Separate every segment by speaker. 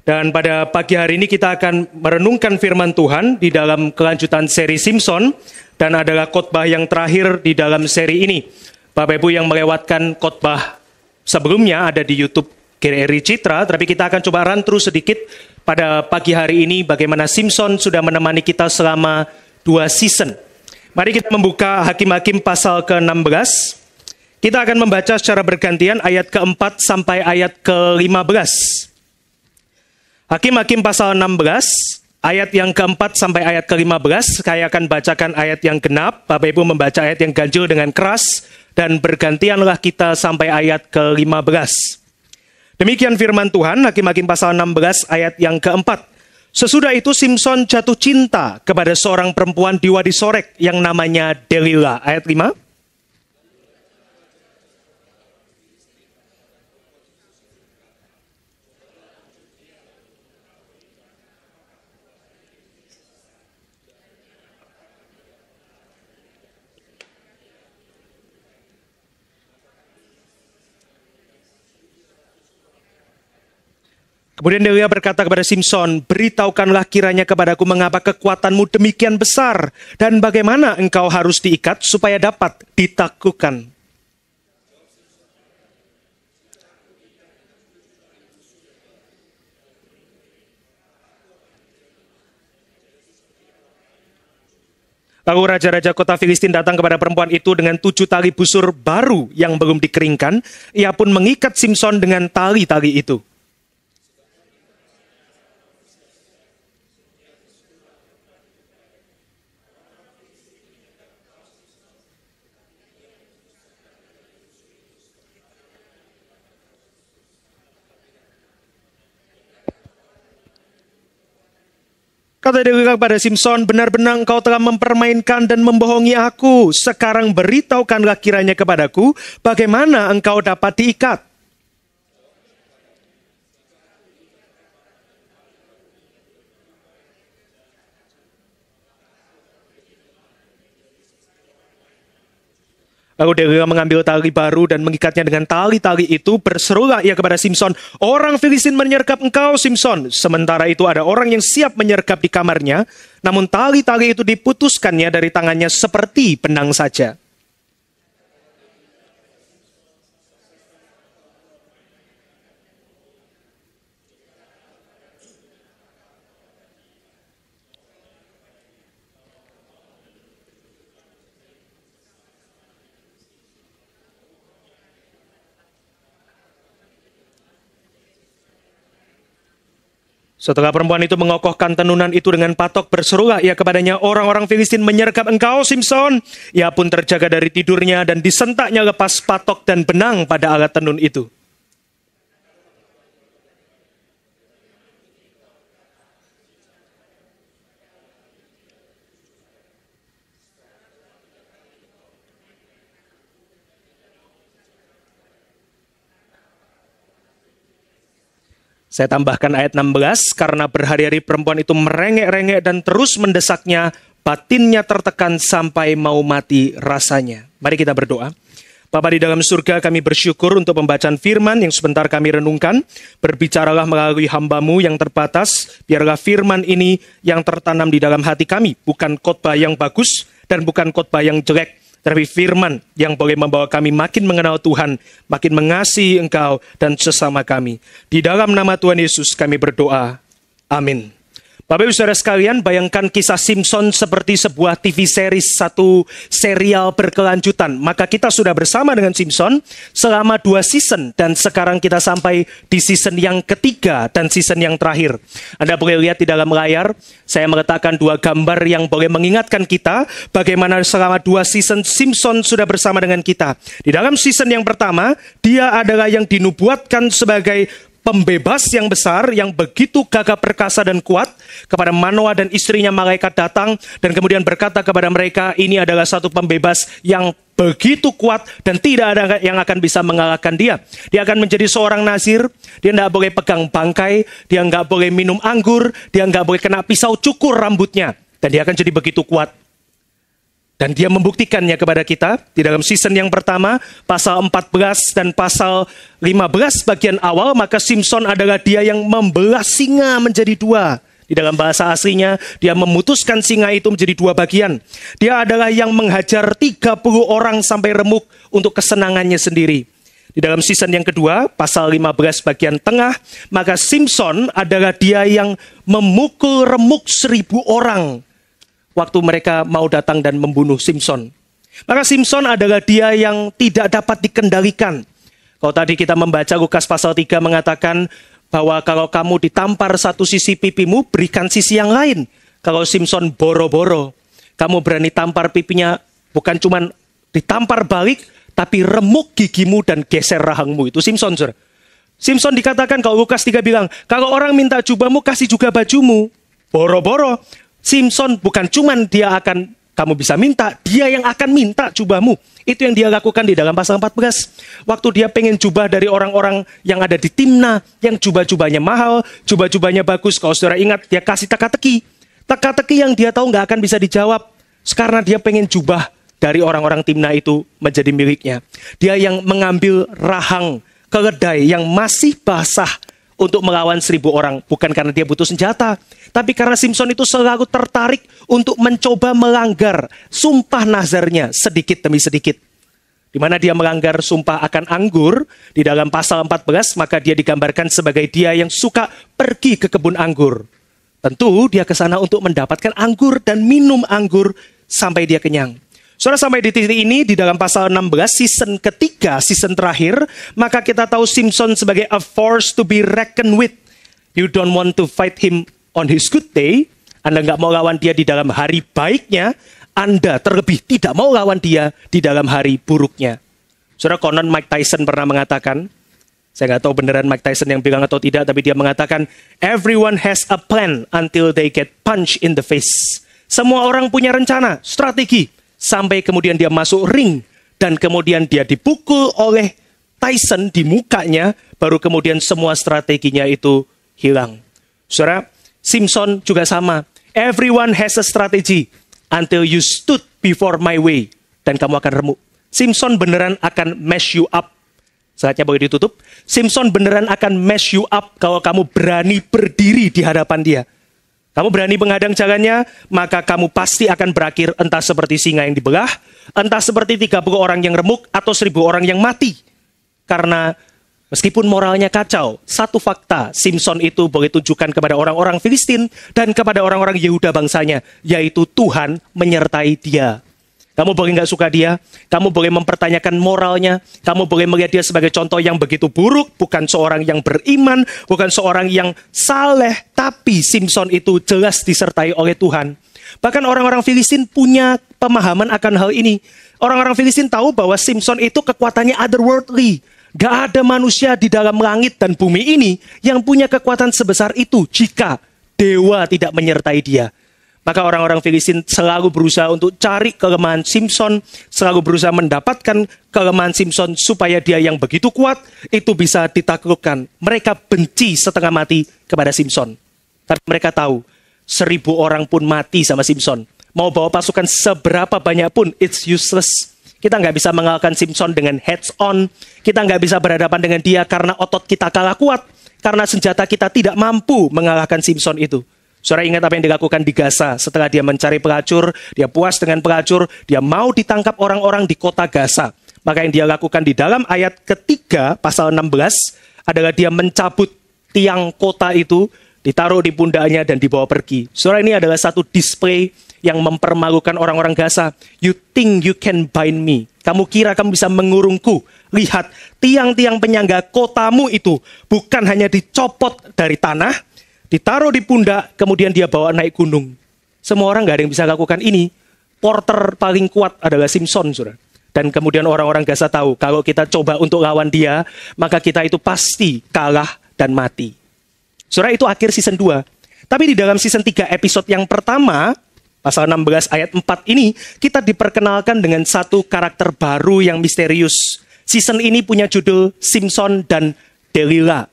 Speaker 1: Dan pada pagi hari ini kita akan merenungkan firman Tuhan di dalam kelanjutan seri Simpson, dan adalah khotbah yang terakhir di dalam seri ini. Bapak Ibu yang melewatkan khotbah sebelumnya ada di YouTube GRI Citra, tapi kita akan coba run through sedikit pada pagi hari ini bagaimana Simpson sudah menemani kita selama 2 season. Mari kita membuka Hakim-Hakim pasal ke-16. Kita akan membaca secara bergantian ayat ke-4 sampai ayat ke-15. Hakim-Hakim pasal 16, ayat yang ke-4 sampai ayat ke-15. Saya akan bacakan ayat yang genap, Bapak Ibu membaca ayat yang ganjil dengan keras, dan bergantianlah kita sampai ayat ke-15. Demikian firman Tuhan, Hakim-Hakim pasal 16, ayat yang ke-4. Sesudah itu Simpson jatuh cinta kepada seorang perempuan di Wadi Sorek yang namanya Delila. Ayat 5. Kemudian Delila berkata kepada Simpson, "Beritahukanlah kiranya kepadaku mengapa kekuatanmu demikian besar, dan bagaimana engkau harus diikat supaya dapat ditaklukkan." Lalu raja-raja kota Filistin datang kepada perempuan itu dengan 7 tali busur baru yang belum dikeringkan. Ia pun mengikat Simpson dengan tali-tali itu. Kata Delila kepada Simpson, "Benar-benar engkau telah mempermainkan dan membohongi aku. Sekarang beritahukanlah kiranya kepadaku, bagaimana engkau dapat diikat." Lalu Delila mengambil tali baru dan mengikatnya dengan tali-tali itu. Berserulah ia kepada Simpson, "Orang Filistin menyergap engkau, Simpson." Sementara itu ada orang yang siap menyergap di kamarnya, namun tali-tali itu diputuskannya dari tangannya seperti benang saja. Setelah perempuan itu mengokohkan tenunan itu dengan patok, berserulah ia kepadanya, "Orang-orang Filistin menyergap engkau, Simpson." Ia pun terjaga dari tidurnya dan disentaknya lepas patok dan benang pada alat tenun itu. Saya tambahkan ayat 16, karena berhari-hari perempuan itu merengek-rengek dan terus mendesaknya, batinnya tertekan sampai mau mati rasanya. Mari kita berdoa. Bapa di dalam surga, kami bersyukur untuk pembacaan firman yang sebentar kami renungkan. Berbicaralah melalui hamba-Mu yang terbatas, biarlah firman ini yang tertanam di dalam hati kami, bukan khotbah yang bagus dan bukan khotbah yang jelek, tapi firman yang boleh membawa kami makin mengenal Tuhan, makin mengasihi Engkau dan sesama kami. Di dalam nama Tuhan Yesus kami berdoa. Amin. Bapak Ibu Saudara sekalian, bayangkan kisah Simpson seperti sebuah TV series, satu serial berkelanjutan. Maka kita sudah bersama dengan Simpson selama 2 season, dan sekarang kita sampai di season yang ketiga dan season yang terakhir. Anda boleh lihat di dalam layar, saya meletakkan 2 gambar yang boleh mengingatkan kita bagaimana selama 2 season Simpson sudah bersama dengan kita. Di dalam season yang pertama, dia adalah yang dinubuatkan sebagai pembebas yang besar, yang begitu gagah perkasa dan kuat. Kepada Manoah dan istrinya malaikat datang dan kemudian berkata kepada mereka, ini adalah satu pembebas yang begitu kuat dan tidak ada yang akan bisa mengalahkan dia. Dia akan menjadi seorang nazir, dia tidak boleh pegang bangkai, dia nggak boleh minum anggur, dia nggak boleh kena pisau cukur rambutnya. Dan dia akan jadi begitu kuat. Dan dia membuktikannya kepada kita di dalam season yang pertama, pasal 14 dan pasal 15 bagian awal, maka Simson adalah dia yang membelah singa menjadi dua. Di dalam bahasa aslinya, dia memutuskan singa itu menjadi dua bagian. Dia adalah yang menghajar 30 orang sampai remuk untuk kesenangannya sendiri. Di dalam season yang kedua, pasal 15 bagian tengah, maka Simson adalah dia yang memukul remuk 1000 orang. Waktu mereka mau datang dan membunuh Simson. Maka Simson adalah dia yang tidak dapat dikendalikan. Kalau tadi kita membaca Lukas pasal 3 mengatakan bahwa kalau kamu ditampar satu sisi pipimu, berikan sisi yang lain. Kalau Simson boro-boro, kamu berani tampar pipinya, bukan cuma ditampar balik, tapi remuk gigimu dan geser rahangmu. Itu Simson, saudara. Simson dikatakan, kalau Lukas 3 bilang, kalau orang minta jubahmu, kasih juga bajumu. Boro-boro. Simson bukan cuman dia akan, kamu bisa minta, dia yang akan minta jubahmu. Itu yang dia lakukan di dalam pasal 14. Waktu dia pengen jubah dari orang-orang yang ada di Timna, yang jubah-jubahnya mahal, jubah-jubahnya bagus. Kalau saudara ingat, dia kasih teka-teki. Teka-teki yang dia tahu nggak akan bisa dijawab. Karena dia pengen jubah dari orang-orang Timna itu menjadi miliknya. Dia yang mengambil rahang keledai yang masih basah untuk melawan 1000 orang. Bukan karena dia butuh senjata, tapi karena Simson itu selalu tertarik untuk mencoba melanggar sumpah nazarnya sedikit demi sedikit. Di mana dia melanggar sumpah akan anggur di dalam pasal 14, maka dia digambarkan sebagai dia yang suka pergi ke kebun anggur. Tentu dia ke sana untuk mendapatkan anggur dan minum anggur sampai dia kenyang. Saudara, sampai di titik ini, di dalam pasal 16, season ketiga, season terakhir, maka kita tahu Simson sebagai a force to be reckoned with. You don't want to fight him on his good day. Anda nggak mau lawan dia di dalam hari baiknya. Anda terlebih tidak mau lawan dia di dalam hari buruknya. Saudara, konon Mike Tyson pernah mengatakan, saya nggak tahu beneran Mike Tyson yang bilang atau tidak, tapi dia mengatakan, everyone has a plan until they get punched in the face. Semua orang punya rencana, strategi, sampai kemudian dia masuk ring, dan kemudian dia dipukul oleh Tyson di mukanya, baru kemudian semua strateginya itu hilang. Saudara, Simson juga sama. Everyone has a strategy until you stood before my way, dan kamu akan remuk. Simson beneran akan mess you up. Saatnya boleh ditutup. Simson beneran akan mess you up kalau kamu berani berdiri di hadapan dia. Kamu berani menghadang jalannya, maka kamu pasti akan berakhir entah seperti singa yang dibelah, entah seperti 30 orang yang remuk, atau 1000 orang yang mati. Karena meskipun moralnya kacau, satu fakta Simson itu boleh tunjukkan kepada orang-orang Filistin dan kepada orang-orang Yehuda bangsanya, yaitu Tuhan menyertai dia. Kamu boleh nggak suka dia, kamu boleh mempertanyakan moralnya, kamu boleh melihat dia sebagai contoh yang begitu buruk, bukan seorang yang beriman, bukan seorang yang saleh, tapi Simson itu jelas disertai oleh Tuhan. Bahkan orang-orang Filistin punya pemahaman akan hal ini. Orang-orang Filistin tahu bahwa Simson itu kekuatannya otherworldly. Gak ada manusia di dalam langit dan bumi ini yang punya kekuatan sebesar itu jika dewa tidak menyertai dia. Maka orang-orang Filistin selalu berusaha untuk cari kelemahan Simson, selalu berusaha mendapatkan kelemahan Simson supaya dia yang begitu kuat itu bisa ditaklukkan. Mereka benci setengah mati kepada Simson. Tapi mereka tahu 1000 orang pun mati sama Simson. Mau bawa pasukan seberapa banyak pun, it's useless. Kita nggak bisa mengalahkan Simson dengan heads on. Kita nggak bisa berhadapan dengan dia karena otot kita kalah kuat. Karena senjata kita tidak mampu mengalahkan Simson itu. Saudara ingat apa yang dilakukan di Gaza setelah dia mencari pelacur, dia puas dengan pelacur, dia mau ditangkap orang-orang di kota Gaza. Maka yang dia lakukan di dalam ayat ketiga pasal 16 adalah dia mencabut tiang kota itu, ditaruh di pundaknya dan dibawa pergi. Saudara, ini adalah satu display yang mempermalukan orang-orang Gaza. You think you can bind me. Kamu kira kamu bisa mengurungku. Lihat, tiang-tiang penyangga kotamu itu bukan hanya dicopot dari tanah, ditaruh di pundak, kemudian dia bawa naik gunung. Semua orang nggak ada yang bisa lakukan ini. Porter paling kuat adalah Simson, saudara. Dan kemudian orang-orang Gaza tahu, kalau kita coba untuk lawan dia, maka kita itu pasti kalah dan mati. Saudara, itu akhir season 2. Tapi di dalam season 3 episode yang pertama, pasal 16 ayat 4 ini, kita diperkenalkan dengan satu karakter baru yang misterius. Season ini punya judul Simson dan Delilah.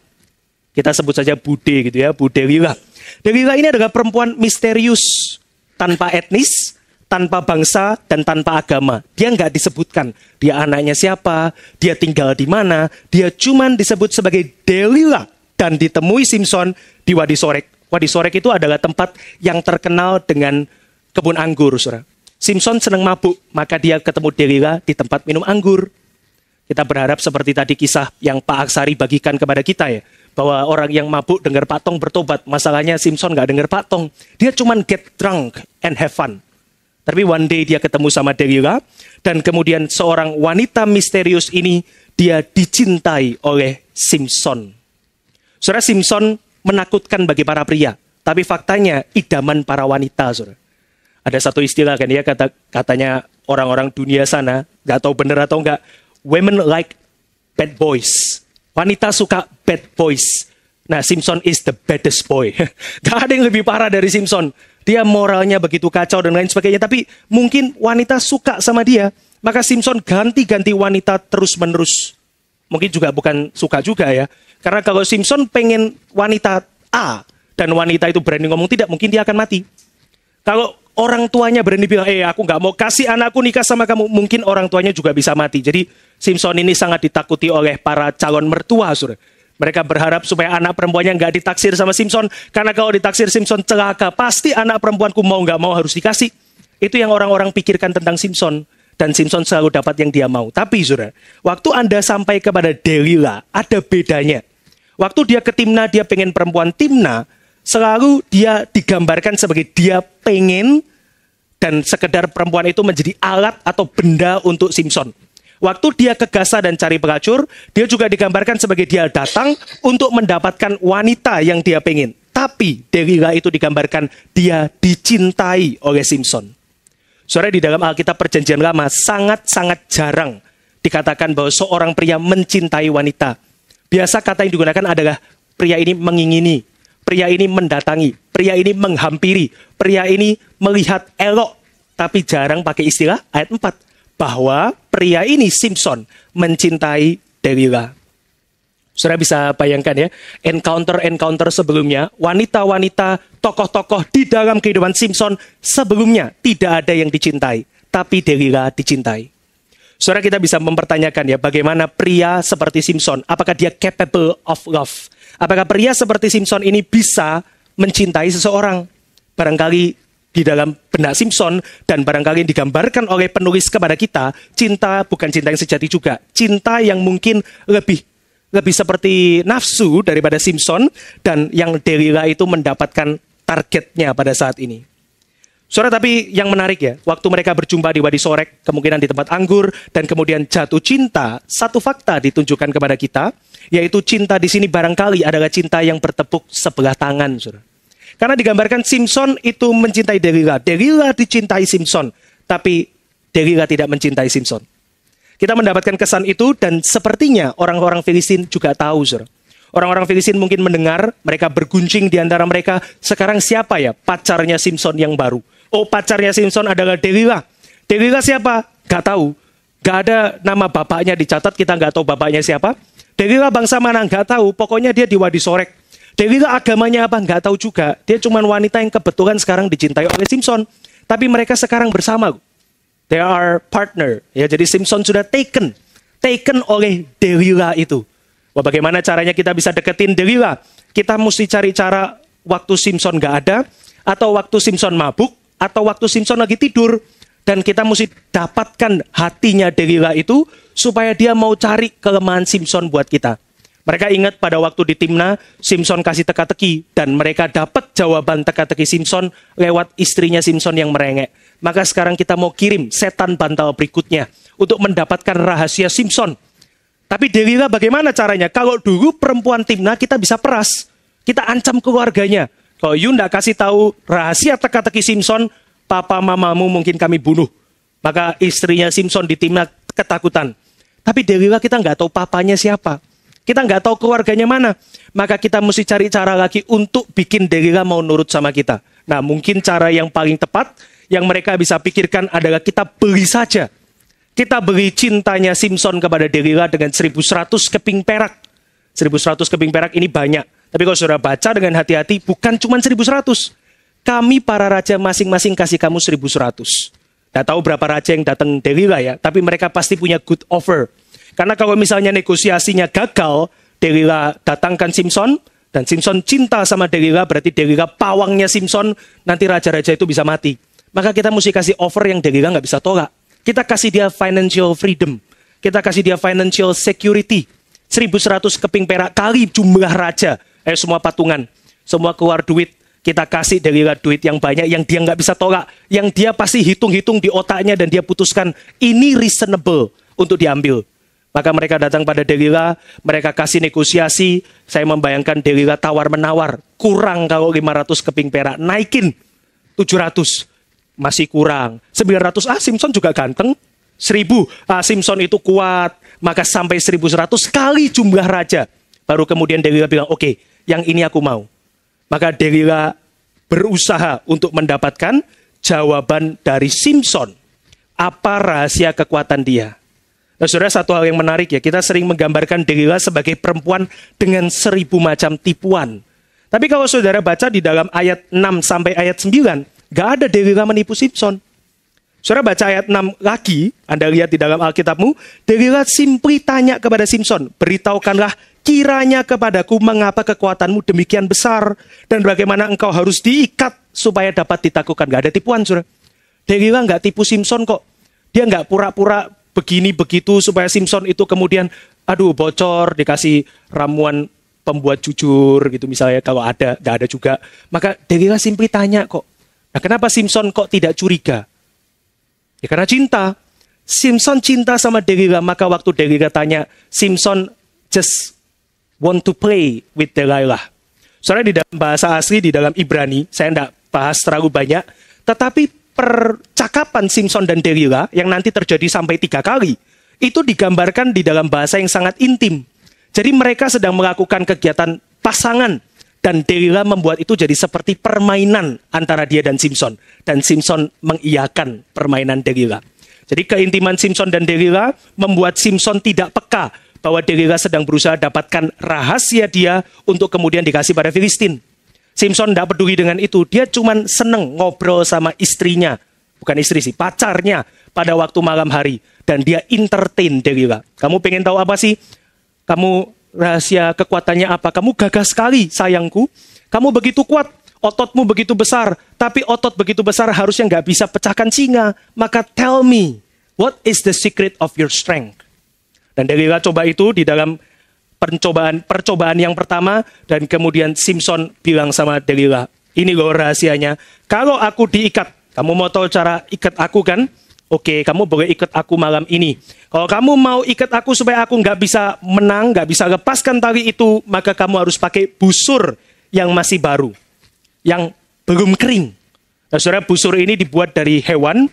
Speaker 1: Kita sebut saja Bude gitu ya, Bu Delilah. Delilah ini adalah perempuan misterius, tanpa etnis, tanpa bangsa dan tanpa agama. Dia nggak disebutkan dia anaknya siapa, dia tinggal di mana, dia cuman disebut sebagai Delila dan ditemui Simson di Wadi Sorek. Wadi Sorek itu adalah tempat yang terkenal dengan kebun anggur, saudara. Simson senang mabuk, maka dia ketemu Delila di tempat minum anggur. Kita berharap seperti tadi kisah yang Pak Aksari bagikan kepada kita ya, bahwa orang yang mabuk dengar Pak Tong bertobat. Masalahnya Simson nggak dengar Pak Tong, dia cuman get drunk and have fun. Tapi one day dia ketemu sama Delila, dan kemudian seorang wanita misterius ini, dia dicintai oleh Simson. Saudara, Simson menakutkan bagi para pria, tapi faktanya idaman para wanita, saudara. Ada satu istilah kan ya, katanya orang-orang dunia sana, nggak tahu benar atau enggak, women like bad boys. Wanita suka bad boys. Nah, Simson is the baddest boy. Gak ada yang lebih parah dari Simson. Dia moralnya begitu kacau dan lain sebagainya. Tapi mungkin wanita suka sama dia. Maka Simson ganti-ganti wanita terus-menerus. Mungkin juga bukan suka juga ya. Karena kalau Simson pengen wanita A, dan wanita itu berani ngomong tidak, mungkin dia akan mati. Kalau orang tuanya berani bilang, aku gak mau kasih anakku nikah sama kamu, mungkin orang tuanya juga bisa mati. Jadi Simson ini sangat ditakuti oleh para calon mertua, saudara. Mereka berharap supaya anak perempuannya nggak ditaksir sama Simson. Karena kalau ditaksir Simson celaka, pasti anak perempuanku mau nggak mau harus dikasih. Itu yang orang-orang pikirkan tentang Simson. Dan Simson selalu dapat yang dia mau. Tapi saudara, waktu Anda sampai kepada Delila, ada bedanya. Waktu dia ke Timna, dia pengen perempuan Timna, selalu dia digambarkan sebagai dia pengen, dan sekedar perempuan itu menjadi alat atau benda untuk Simson. Waktu dia ke Gaza dan cari pelacur, dia juga digambarkan sebagai dia datang untuk mendapatkan wanita yang dia pengen. Tapi Delila itu digambarkan dia dicintai oleh Simson. Saudara, di dalam Alkitab Perjanjian Lama sangat-sangat jarang dikatakan bahwa seorang pria mencintai wanita. Biasa kata yang digunakan adalah pria ini mengingini, pria ini mendatangi, pria ini menghampiri, pria ini melihat elok. Tapi jarang pakai istilah ayat 4. Bahwa pria ini, Simson, mencintai Delila. Saudara bisa bayangkan ya, encounter-encounter sebelumnya, wanita-wanita, tokoh-tokoh di dalam kehidupan Simson sebelumnya tidak ada yang dicintai. Tapi Delila dicintai. Saudara, kita bisa mempertanyakan ya, bagaimana pria seperti Simson, apakah dia capable of love? Apakah pria seperti Simson ini bisa mencintai seseorang? Barangkali di dalam benak Simson dan barangkali yang digambarkan oleh penulis kepada kita, cinta bukan cinta yang sejati juga. Cinta yang mungkin lebih seperti nafsu daripada Simson, dan yang Delila itu mendapatkan targetnya pada saat ini. Saudara, tapi yang menarik ya, waktu mereka berjumpa di Wadi Sorek, kemungkinan di tempat anggur, dan kemudian jatuh cinta, satu fakta ditunjukkan kepada kita, yaitu cinta di sini barangkali adalah cinta yang bertepuk sebelah tangan, saudara. Karena digambarkan Simson itu mencintai Delila. Delila dicintai Simson. Tapi Delila tidak mencintai Simson. Kita mendapatkan kesan itu, dan sepertinya orang-orang Filistin juga tahu, saudara. Orang-orang Filistin mungkin mendengar, mereka berguncing di antara mereka. Sekarang siapa ya pacarnya Simson yang baru? Oh, pacarnya Simson adalah Delila. Delila siapa? Gak tahu. Gak ada nama bapaknya dicatat, kita gak tahu bapaknya siapa. Delila bangsa mana? Gak tahu. Pokoknya dia di Wadi Sorek. Delila agamanya apa? Nggak tahu juga. Dia cuma wanita yang kebetulan sekarang dicintai oleh Simson. Tapi mereka sekarang bersama. They are partner. Ya, jadi Simson sudah taken oleh Delila itu. Wah, bagaimana caranya kita bisa deketin Delila? Kita mesti cari cara waktu Simson nggak ada, atau waktu Simson mabuk, atau waktu Simson lagi tidur. Dan kita mesti dapatkan hatinya Delila itu, supaya dia mau cari kelemahan Simson buat kita. Mereka ingat pada waktu di Timna, Simson kasih teka-teki, dan mereka dapat jawaban teka-teki Simson lewat istrinya Simson yang merengek. Maka sekarang kita mau kirim setan bantal berikutnya untuk mendapatkan rahasia Simson. Tapi Delila bagaimana caranya? Kalau dulu perempuan Timna kita bisa peras, kita ancam keluarganya. Kalau you nggak kasih tahu rahasia teka-teki Simson, papa mamamu mungkin kami bunuh. Maka istrinya Simson di Timna ketakutan. Tapi Delila kita nggak tahu papanya siapa. Kita nggak tahu keluarganya mana. Maka kita mesti cari cara lagi untuk bikin Delila mau nurut sama kita. Nah, mungkin cara yang paling tepat yang mereka bisa pikirkan adalah kita beli saja. Kita beli cintanya Simson kepada Delila dengan 1.100 keping perak. 1.100 keping perak ini banyak. Tapi kalau saudara baca dengan hati-hati, bukan cuma 1.100. Kami para raja masing-masing kasih kamu 1.100. Tidak tahu berapa raja yang datang Delila ya, tapi mereka pasti punya good offer. Karena kalau misalnya negosiasinya gagal, Delila datangkan Simson, dan Simson cinta sama Delila, berarti Delila pawangnya Simson, nanti raja-raja itu bisa mati. Maka kita mesti kasih offer yang Delila nggak bisa tolak. Kita kasih dia financial freedom. Kita kasih dia financial security. 1.100 keping perak kali jumlah raja. Semua patungan. Semua keluar duit. Kita kasih Delila duit yang banyak yang dia nggak bisa tolak. Yang dia pasti hitung-hitung di otaknya dan dia putuskan ini reasonable untuk diambil. Maka mereka datang pada Delila, mereka kasih negosiasi. Saya membayangkan Delila tawar-menawar. Kurang kalau 500 keping perak. Naikin 700. Masih kurang. 900, Simson juga ganteng. 1.000, Simson itu kuat. Maka sampai 1.100 kali jumlah raja. Baru kemudian Delila bilang, oke, yang ini aku mau. Maka Delila berusaha untuk mendapatkan jawaban dari Simson. Apa rahasia kekuatan dia? Nah, saudara, satu hal yang menarik ya, kita sering menggambarkan Delila sebagai perempuan dengan 1.000 macam tipuan. Tapi kalau saudara baca di dalam ayat 6 sampai ayat 9, gak ada Delila menipu Simson. Saudara baca ayat 6 lagi, Anda lihat di dalam Alkitabmu, Delila simply tanya kepada Simson, beritahukanlah kiranya kepadaku mengapa kekuatanmu demikian besar, dan bagaimana engkau harus diikat supaya dapat ditaklukkan. Gak ada tipuan, saudara. Delila gak tipu Simson kok. Dia gak pura-pura begini begitu supaya Simson itu kemudian bocor dikasih ramuan pembuat jujur gitu misalnya, kalau ada, gak ada juga. Maka Delila simply tanya kok. Nah, kenapa Simson kok tidak curiga? Ya karena cinta. Simson cinta sama Delila, maka waktu Delila tanya, Simson just want to play with Delilah. Soalnya di dalam bahasa asli, di dalam Ibrani, saya tidak bahas terlalu banyak, tetapi percakapan Simson dan Delila yang nanti terjadi sampai 3 kali, itu digambarkan di dalam bahasa yang sangat intim. Jadi mereka sedang melakukan kegiatan pasangan, dan Delila membuat itu jadi seperti permainan antara dia dan Simson. Dan Simson mengiyakan permainan Delila. Jadi keintiman Simson dan Delila membuat Simson tidak peka bahwa Delila sedang berusaha dapatkan rahasia dia untuk kemudian dikasih pada Filistin. Simson tidak peduli dengan itu. Dia cuma seneng ngobrol sama istrinya. Bukan istri sih, pacarnya pada waktu malam hari. Dan dia entertain Delila. Kamu pengen tahu apa sih? Kamu rahasia kekuatannya apa? Kamu gagah sekali sayangku. Kamu begitu kuat. Ototmu begitu besar. Tapi otot begitu besar harusnya nggak bisa pecahkan singa. Maka tell me, what is the secret of your strength? Dan Delila coba itu di dalam percobaan yang pertama, dan kemudian Simson bilang sama Delila, ini loh rahasianya, kalau aku diikat, kamu mau tahu cara ikat aku kan? Oke, kamu boleh ikat aku malam ini. Kalau kamu mau ikat aku supaya aku nggak bisa menang, nggak bisa lepaskan tali itu, maka kamu harus pakai busur yang masih baru, yang belum kering. Nah, saudara, busur ini dibuat dari hewan,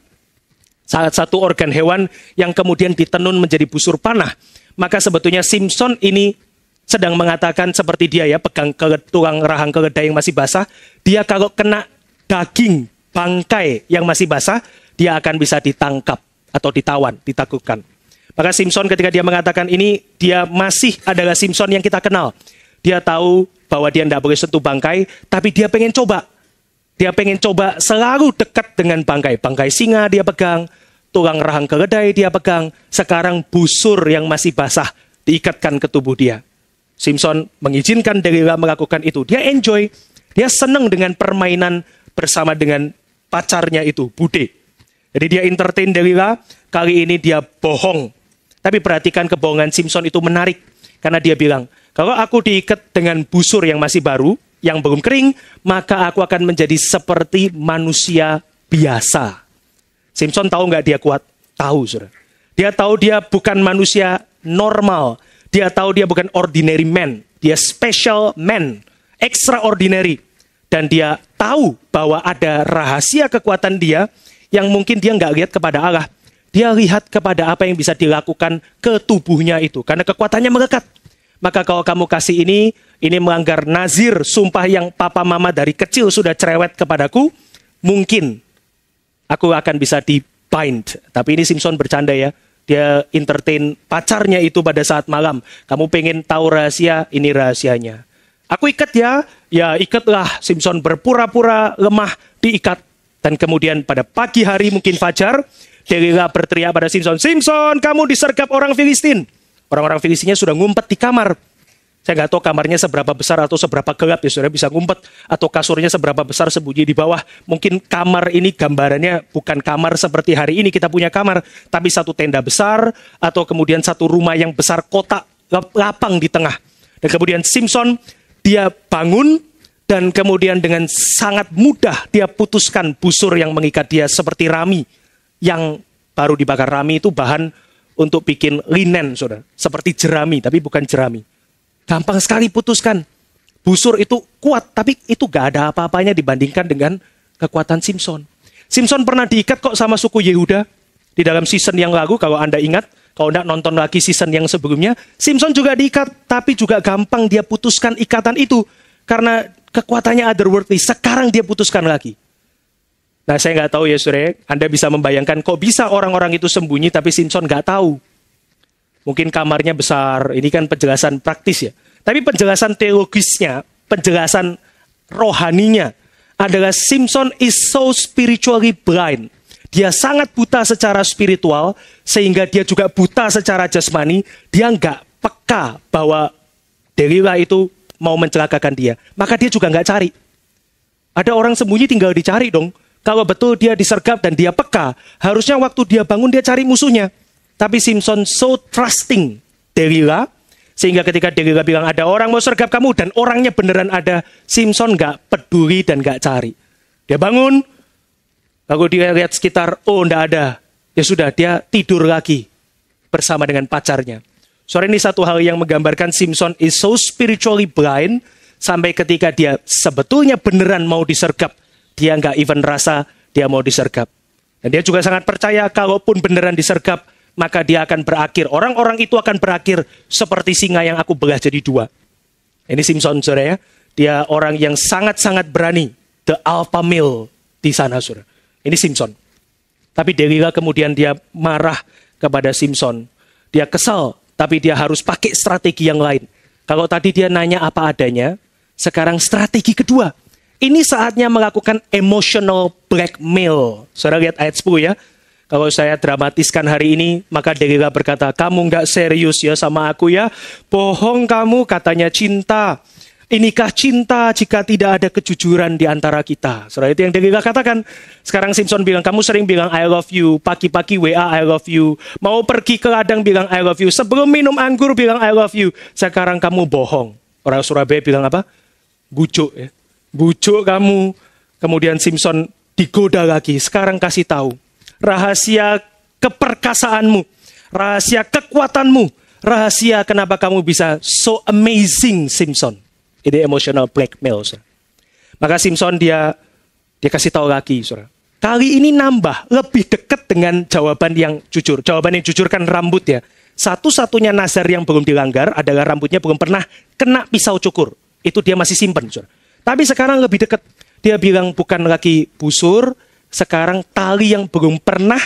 Speaker 1: salah satu organ hewan yang kemudian ditenun menjadi busur panah. Maka sebetulnya Simson ini sedang mengatakan seperti dia ya, pegang tulang rahang keledai yang masih basah, dia kalau kena daging bangkai yang masih basah, dia akan bisa ditangkap atau ditawan, ditaklukkan. Maka Simson ketika dia mengatakan ini, dia masih adalah Simson yang kita kenal. Dia tahu bahwa dia tidak boleh sentuh bangkai, tapi dia pengen coba. Dia pengen coba selalu dekat dengan bangkai. Bangkai singa dia pegang, tulang rahang keledai dia pegang, sekarang busur yang masih basah diikatkan ke tubuh dia. Simson mengizinkan Delila melakukan itu. Dia enjoy, dia senang dengan permainan bersama dengan pacarnya itu, Bude. Jadi dia entertain Delila, kali ini dia bohong. Tapi perhatikan kebohongan Simson itu menarik. Karena dia bilang, kalau aku diikat dengan busur yang masih baru, yang belum kering, maka aku akan menjadi seperti manusia biasa. Simson tahu nggak dia kuat? Tahu, saudara. Dia tahu dia bukan manusia normal. Dia tahu dia bukan ordinary man. Dia special man. Extraordinary. Dan dia tahu bahwa ada rahasia kekuatan dia yang mungkin dia nggak lihat kepada Allah. Dia lihat kepada apa yang bisa dilakukan ke tubuhnya itu. Karena kekuatannya melekat. Maka kalau kamu kasih ini melanggar nazir, sumpah yang papa mama dari kecil sudah cerewet kepadaku, mungkin aku akan bisa di-bind. Tapi ini Simson bercanda ya. Dia entertain pacarnya itu pada saat malam. Kamu pengen tahu rahasia, ini rahasianya. Aku ikat ya ikatlah. Simson berpura-pura lemah, diikat. Dan kemudian pada pagi hari mungkin fajar, Delila berteriak pada Simpson, Simpson, kamu disergap orang Filistin. Orang-orang Filistinnya sudah ngumpet di kamar. Saya nggak tahu kamarnya seberapa besar atau seberapa gelap ya, saudara bisa ngumpet. Atau kasurnya seberapa besar sembunyi di bawah. Mungkin kamar ini gambarannya bukan kamar seperti hari ini kita punya kamar. Tapi satu tenda besar atau kemudian satu rumah yang besar kotak lapang di tengah. Dan kemudian Simpson dia bangun dan kemudian dengan sangat mudah dia putuskan busur yang mengikat dia seperti rami. Yang baru dibakar rami itu bahan untuk bikin linen, saudara. Seperti jerami, tapi bukan jerami. Gampang sekali putuskan. Busur itu kuat, tapi itu gak ada apa-apanya dibandingkan dengan kekuatan Simpson. Simpson pernah diikat kok sama suku Yehuda. Di dalam season yang lalu, kalau Anda ingat, kalau Anda nonton lagi season yang sebelumnya, Simpson juga diikat, tapi juga gampang dia putuskan ikatan itu. Karena kekuatannya otherworldly, sekarang dia putuskan lagi. Nah, saya nggak tahu ya, saudara, Anda bisa membayangkan kok bisa orang-orang itu sembunyi, tapi Simpson nggak tahu. Mungkin kamarnya besar, ini kan penjelasan praktis ya. Tapi penjelasan teologisnya, penjelasan rohaninya adalah Simpson is so spiritually blind. Dia sangat buta secara spiritual, sehingga dia juga buta secara jasmani. Dia nggak peka bahwa Delila itu mau mencelakakan dia. Maka dia juga nggak cari. Ada orang sembunyi tinggal dicari dong. Kalau betul dia disergap dan dia peka, harusnya waktu dia bangun dia cari musuhnya. Tapi Simpson so trusting Delila, sehingga ketika Delila bilang ada orang mau sergap kamu dan orangnya beneran ada, Simpson nggak peduli dan nggak cari. Dia bangun, lalu dia lihat sekitar, oh nggak ada. Ya sudah, dia tidur lagi bersama dengan pacarnya. Sore ini satu hal yang menggambarkan Simpson is so spiritually blind, sampai ketika dia sebetulnya beneran mau disergap, dia nggak even rasa dia mau disergap. Dan dia juga sangat percaya kalaupun beneran disergap, maka dia akan berakhir. Orang-orang itu akan berakhir seperti singa yang aku belah jadi dua. Ini Simpson, saudara ya. Dia orang yang sangat-sangat berani. The alpha male di sana, saudara. Ini Simpson. Tapi Delila kemudian dia marah kepada Simpson. Dia kesal, tapi dia harus pakai strategi yang lain. Kalau tadi dia nanya apa adanya, sekarang strategi kedua. Ini saatnya melakukan emotional blackmail. Saudara lihat ayat 10 ya. Kalau saya dramatiskan hari ini, maka Delila berkata, kamu nggak serius ya sama aku ya. Bohong kamu, katanya cinta. Inikah cinta jika tidak ada kejujuran di antara kita? Saudara, itu yang Delila katakan. Sekarang Simpson bilang, kamu sering bilang I love you. Pagi-pagi WA I love you. Mau pergi ke ladang bilang I love you. Sebelum minum anggur bilang I love you. Sekarang kamu bohong. Orang Surabaya bilang apa? Bujuk ya. Bujuk kamu. Kemudian Simpson digoda lagi. Sekarang kasih tahu. Rahasia keperkasaanmu, rahasia kekuatanmu, rahasia kenapa kamu bisa so amazing, Simpson. Ini emotional blackmail, saudara. Maka Simpson dia kasih tahu lagi, saudara. Kali ini nambah, lebih dekat dengan jawaban yang jujur. Jawaban yang jujur kan rambut ya. Satu-satunya nazar yang belum dilanggar adalah rambutnya belum pernah kena pisau cukur. Itu dia masih simpen, saudara. Tapi sekarang lebih dekat. Dia bilang bukan lagi busur, sekarang tali yang belum pernah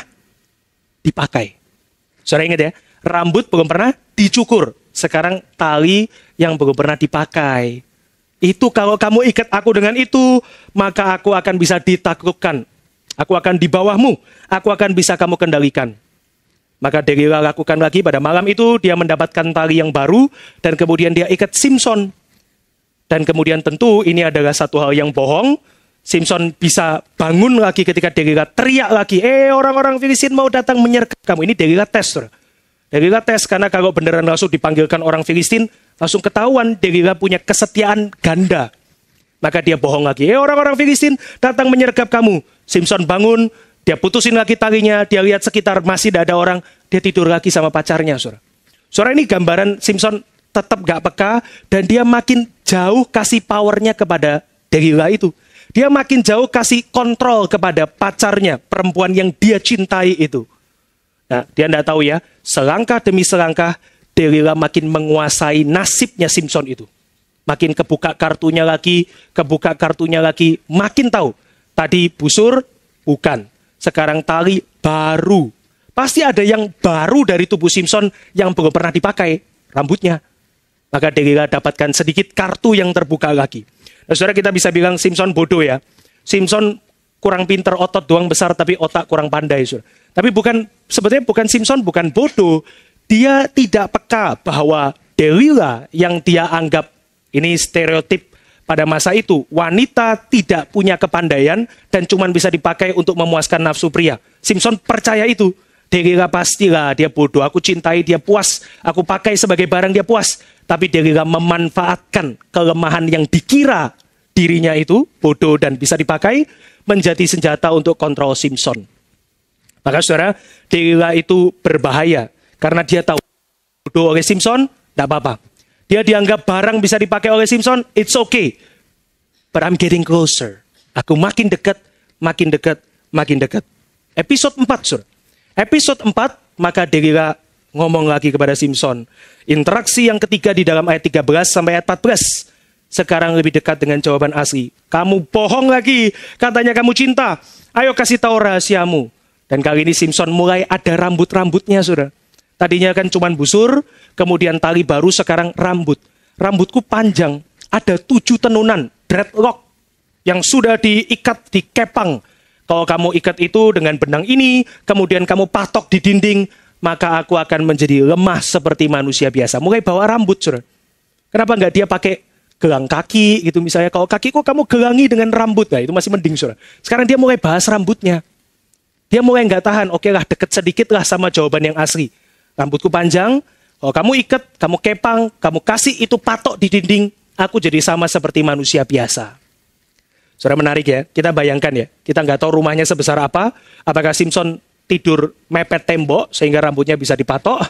Speaker 1: dipakai. Saudara ingat ya, rambut belum pernah dicukur. Sekarang tali yang belum pernah dipakai. Itu kalau kamu ikat aku dengan itu, maka aku akan bisa ditaklukkan. Aku akan di bawahmu, aku akan bisa kamu kendalikan. Maka Delila lakukan lagi pada malam itu, dia mendapatkan tali yang baru, dan kemudian dia ikat Simpson. Dan kemudian tentu ini adalah satu hal yang bohong. Simpson bisa bangun lagi ketika Delila teriak lagi, orang-orang Filistin mau datang menyergap kamu. Ini Delila tes. Delila tes karena kalau beneran langsung dipanggilkan orang Filistin, langsung ketahuan Delila punya kesetiaan ganda. Maka dia bohong lagi, orang-orang Filistin datang menyergap kamu. Simpson bangun, dia putusin lagi talinya, dia lihat sekitar masih tidak ada orang, dia tidur lagi sama pacarnya. Saudara, ini gambaran Simpson tetap gak peka, dan dia makin jauh kasih powernya kepada Delila itu. Dia makin jauh kasih kontrol kepada pacarnya, perempuan yang dia cintai itu. Nah, dia tidak tahu ya, selangkah demi selangkah, Delila makin menguasai nasibnya Simpson itu. Makin kebuka kartunya lagi, makin tahu. Tadi busur, bukan. Sekarang tali, baru. Pasti ada yang baru dari tubuh Simpson yang belum pernah dipakai, rambutnya. Maka Delila dapatkan sedikit kartu yang terbuka lagi. Nah, saudara, kita bisa bilang Simpson bodoh ya. Simpson kurang pinter, otot doang besar, tapi otak kurang pandai. Saudara. Tapi sebetulnya bukan Simpson, bukan bodoh. Dia tidak peka bahwa Delila yang dia anggap, ini stereotip pada masa itu, wanita tidak punya kepandaian dan cuma bisa dipakai untuk memuaskan nafsu pria. Simpson percaya itu. Delila pastilah dia bodoh, aku cintai dia puas, aku pakai sebagai barang dia puas. Tapi Delila memanfaatkan kelemahan yang dikira dirinya itu bodoh dan bisa dipakai menjadi senjata untuk kontrol Simpson. Maka saudara, Delila itu berbahaya karena dia tahu bodoh oleh Simpson, tidak apa-apa. Dia dianggap barang bisa dipakai oleh Simpson, it's okay. But I'm getting closer. Aku makin dekat, makin dekat, makin dekat. Episode 4, saudara. Episode 4, maka Delila ngomong lagi kepada Simpson. Interaksi yang ketiga di dalam ayat 13 sampai ayat 14. Sekarang lebih dekat dengan jawaban asli. Kamu bohong lagi, katanya kamu cinta. Ayo kasih tahu rahasiamu. Dan kali ini Simpson mulai ada rambut-rambutnya, saudara. Tadinya kan cuma busur, kemudian tali baru, sekarang rambut. Rambutku panjang, ada 7 tenunan, dreadlock, yang sudah diikat, dikepang. Kalau kamu ikat itu dengan benang ini, kemudian kamu patok di dinding, maka aku akan menjadi lemah seperti manusia biasa. Mulai bawa rambut, saudara. Kenapa nggak dia pakai gelang kaki gitu misalnya. Kalau kaki kok kamu gelangi dengan rambut, nah itu masih mending, saudara. Sekarang dia mulai bahas rambutnya. Dia mulai nggak tahan, oke lah deket sedikit lah sama jawaban yang asli. Rambutku panjang, kalau kamu ikat, kamu kepang, kamu kasih itu patok di dinding, aku jadi sama seperti manusia biasa. Saudara, menarik ya, kita bayangkan ya, kita nggak tahu rumahnya sebesar apa, apakah Simpson tidur mepet tembok sehingga rambutnya bisa dipatok,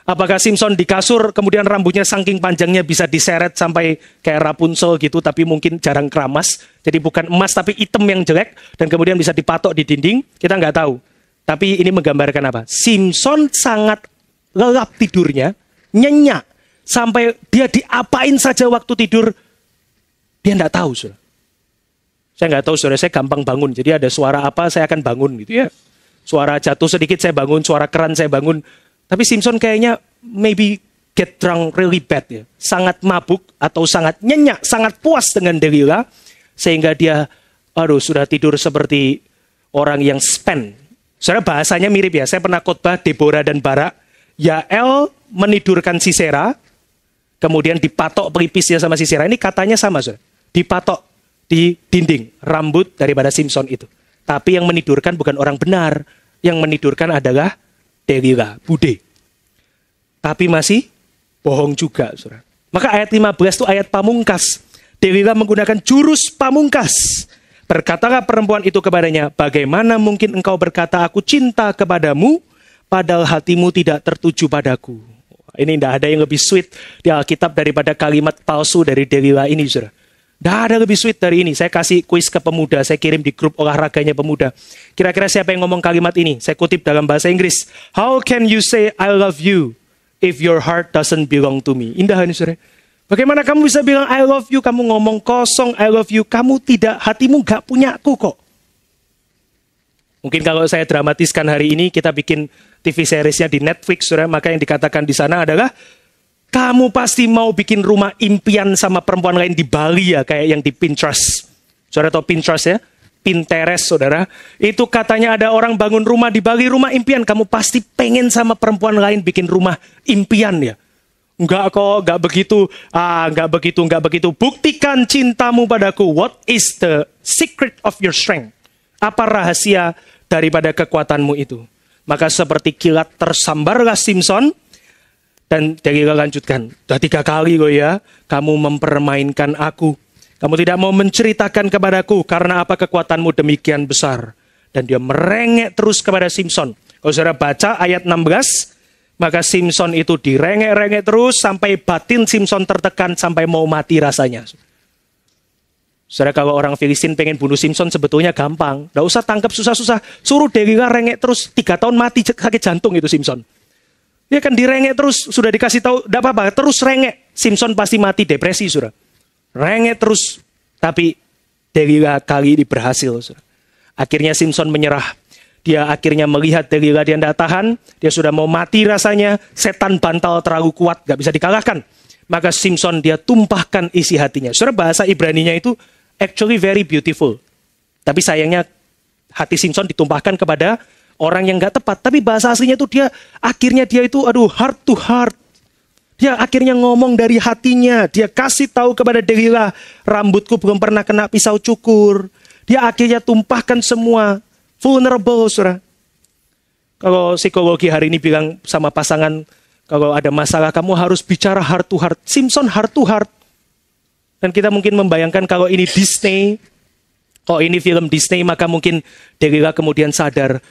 Speaker 1: apakah Simpson di kasur kemudian rambutnya saking panjangnya bisa diseret sampai kayak Rapunzel gitu, tapi mungkin jarang keramas, jadi bukan emas tapi hitam yang jelek, dan kemudian bisa dipatok di dinding, kita nggak tahu. Tapi ini menggambarkan apa? Simpson sangat lelap tidurnya, nyenyak, sampai dia diapain saja waktu tidur, dia nggak tahu, saudara. Saya nggak tahu, saudara, saya gampang bangun. Jadi ada suara apa, saya akan bangun gitu ya. Suara jatuh sedikit, saya bangun. Suara keran, saya bangun. Tapi Simpson kayaknya maybe get drunk really bad ya. Sangat mabuk atau sangat nyenyak, sangat puas dengan Delila. Sehingga dia, sudah tidur seperti orang yang spend. Saudara, bahasanya mirip ya. Saya pernah khotbah Deborah dan Barak. Yael menidurkan Sisera, kemudian dipatok pelipisnya sama Sisera. Ini katanya sama, saudara. Dipatok di dinding rambut daripada Simpson itu. Tapi yang menidurkan bukan orang benar. Yang menidurkan adalah Delila, bude. Tapi masih bohong juga, saudara. Maka ayat 15 itu ayat pamungkas. Delila menggunakan jurus pamungkas. Berkatalah perempuan itu kepadanya, bagaimana mungkin engkau berkata aku cinta kepadamu, padahal hatimu tidak tertuju padaku. Ini tidak ada yang lebih sweet di Alkitab daripada kalimat palsu dari Delila ini, saudara. Tidak ada lebih sweet dari ini. Saya kasih kuis ke pemuda, saya kirim di grup olahraganya pemuda. Kira-kira siapa yang ngomong kalimat ini? Saya kutip dalam bahasa Inggris. How can you say I love you if your heart doesn't belong to me? Indah ini, saudara. Bagaimana kamu bisa bilang I love you, kamu ngomong kosong I love you, kamu tidak, hatimu gak punya aku kok. Mungkin kalau saya dramatiskan hari ini, kita bikin TV seriesnya di Netflix, saudara, maka yang dikatakan di sana adalah kamu pasti mau bikin rumah impian sama perempuan lain di Bali ya, kayak yang di Pinterest. Saudara tahu Pinterest ya? Pinterest, saudara. Itu katanya ada orang bangun rumah di Bali, rumah impian. Kamu pasti pengen sama perempuan lain bikin rumah impian ya. Enggak kok, enggak begitu. Enggak begitu. Buktikan cintamu padaku. What is the secret of your strength? Apa rahasia daripada kekuatanmu itu? Maka seperti kilat tersambarlah Simpson. Dan Delila lanjutkan, sudah 3 kali loh ya, kamu mempermainkan aku. Kamu tidak mau menceritakan kepadaku, karena apa kekuatanmu demikian besar. Dan dia merengek terus kepada Simpson. Kalau saudara baca ayat 16, maka Simpson itu direngek-rengek terus, sampai batin Simpson tertekan, sampai mau mati rasanya. Saudara, kalau orang Filistin pengen bunuh Simpson sebetulnya gampang. Tidak usah tangkap susah-susah, suruh Delila rengek terus, 3 tahun mati sakit jantung itu Simpson. Dia kan direngek terus, sudah dikasih tahu, tidak apa-apa, terus rengek. Simpson pasti mati depresi, saudara. Rengek terus, tapi Delila kali ini berhasil, saudara. Akhirnya Simpson menyerah. Dia akhirnya melihat Delila, dia tidak tahan, dia sudah mau mati rasanya, setan bantal terlalu kuat, gak bisa dikalahkan. Maka Simpson dia tumpahkan isi hatinya. Saudara, bahasa Ibraninya itu actually very beautiful. Tapi sayangnya hati Simpson ditumpahkan kepada orang yang nggak tepat. Tapi bahasa aslinya itu akhirnya dia itu heart to heart. Dia akhirnya ngomong dari hatinya. Dia kasih tahu kepada Delila, rambutku belum pernah kena pisau cukur. Dia akhirnya tumpahkan semua. Vulnerable, saudara. Kalau psikologi hari ini bilang sama pasangan, kalau ada masalah kamu harus bicara heart to heart. Simpson heart to heart. Dan kita mungkin membayangkan kalau ini Disney, kalau ini film Disney, maka mungkin Delila kemudian sadar,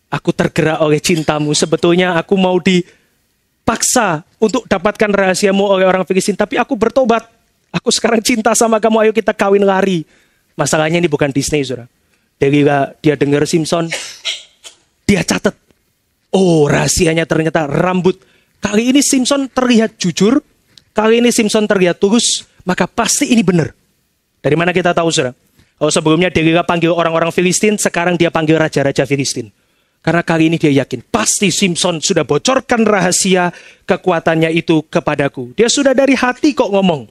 Speaker 1: aku tergerak oleh cintamu. Sebetulnya aku mau dipaksa untuk dapatkan rahasiamu oleh orang Filistin, tapi aku bertobat. Aku sekarang cinta sama kamu, ayo kita kawin lari. Masalahnya ini bukan Disney, saudara. Delila, dia dengar Simpson, dia catat. Oh, rahasianya ternyata rambut. Kali ini Simpson terlihat jujur. Kali ini Simpson terlihat tulus. Maka pasti ini benar. Dari mana kita tahu, saudara? Kalau sebelumnya Delila panggil orang-orang Filistin, sekarang dia panggil raja-raja Filistin. Karena kali ini dia yakin, pasti Simpson sudah bocorkan rahasia kekuatannya itu kepadaku. Dia sudah dari hati kok ngomong.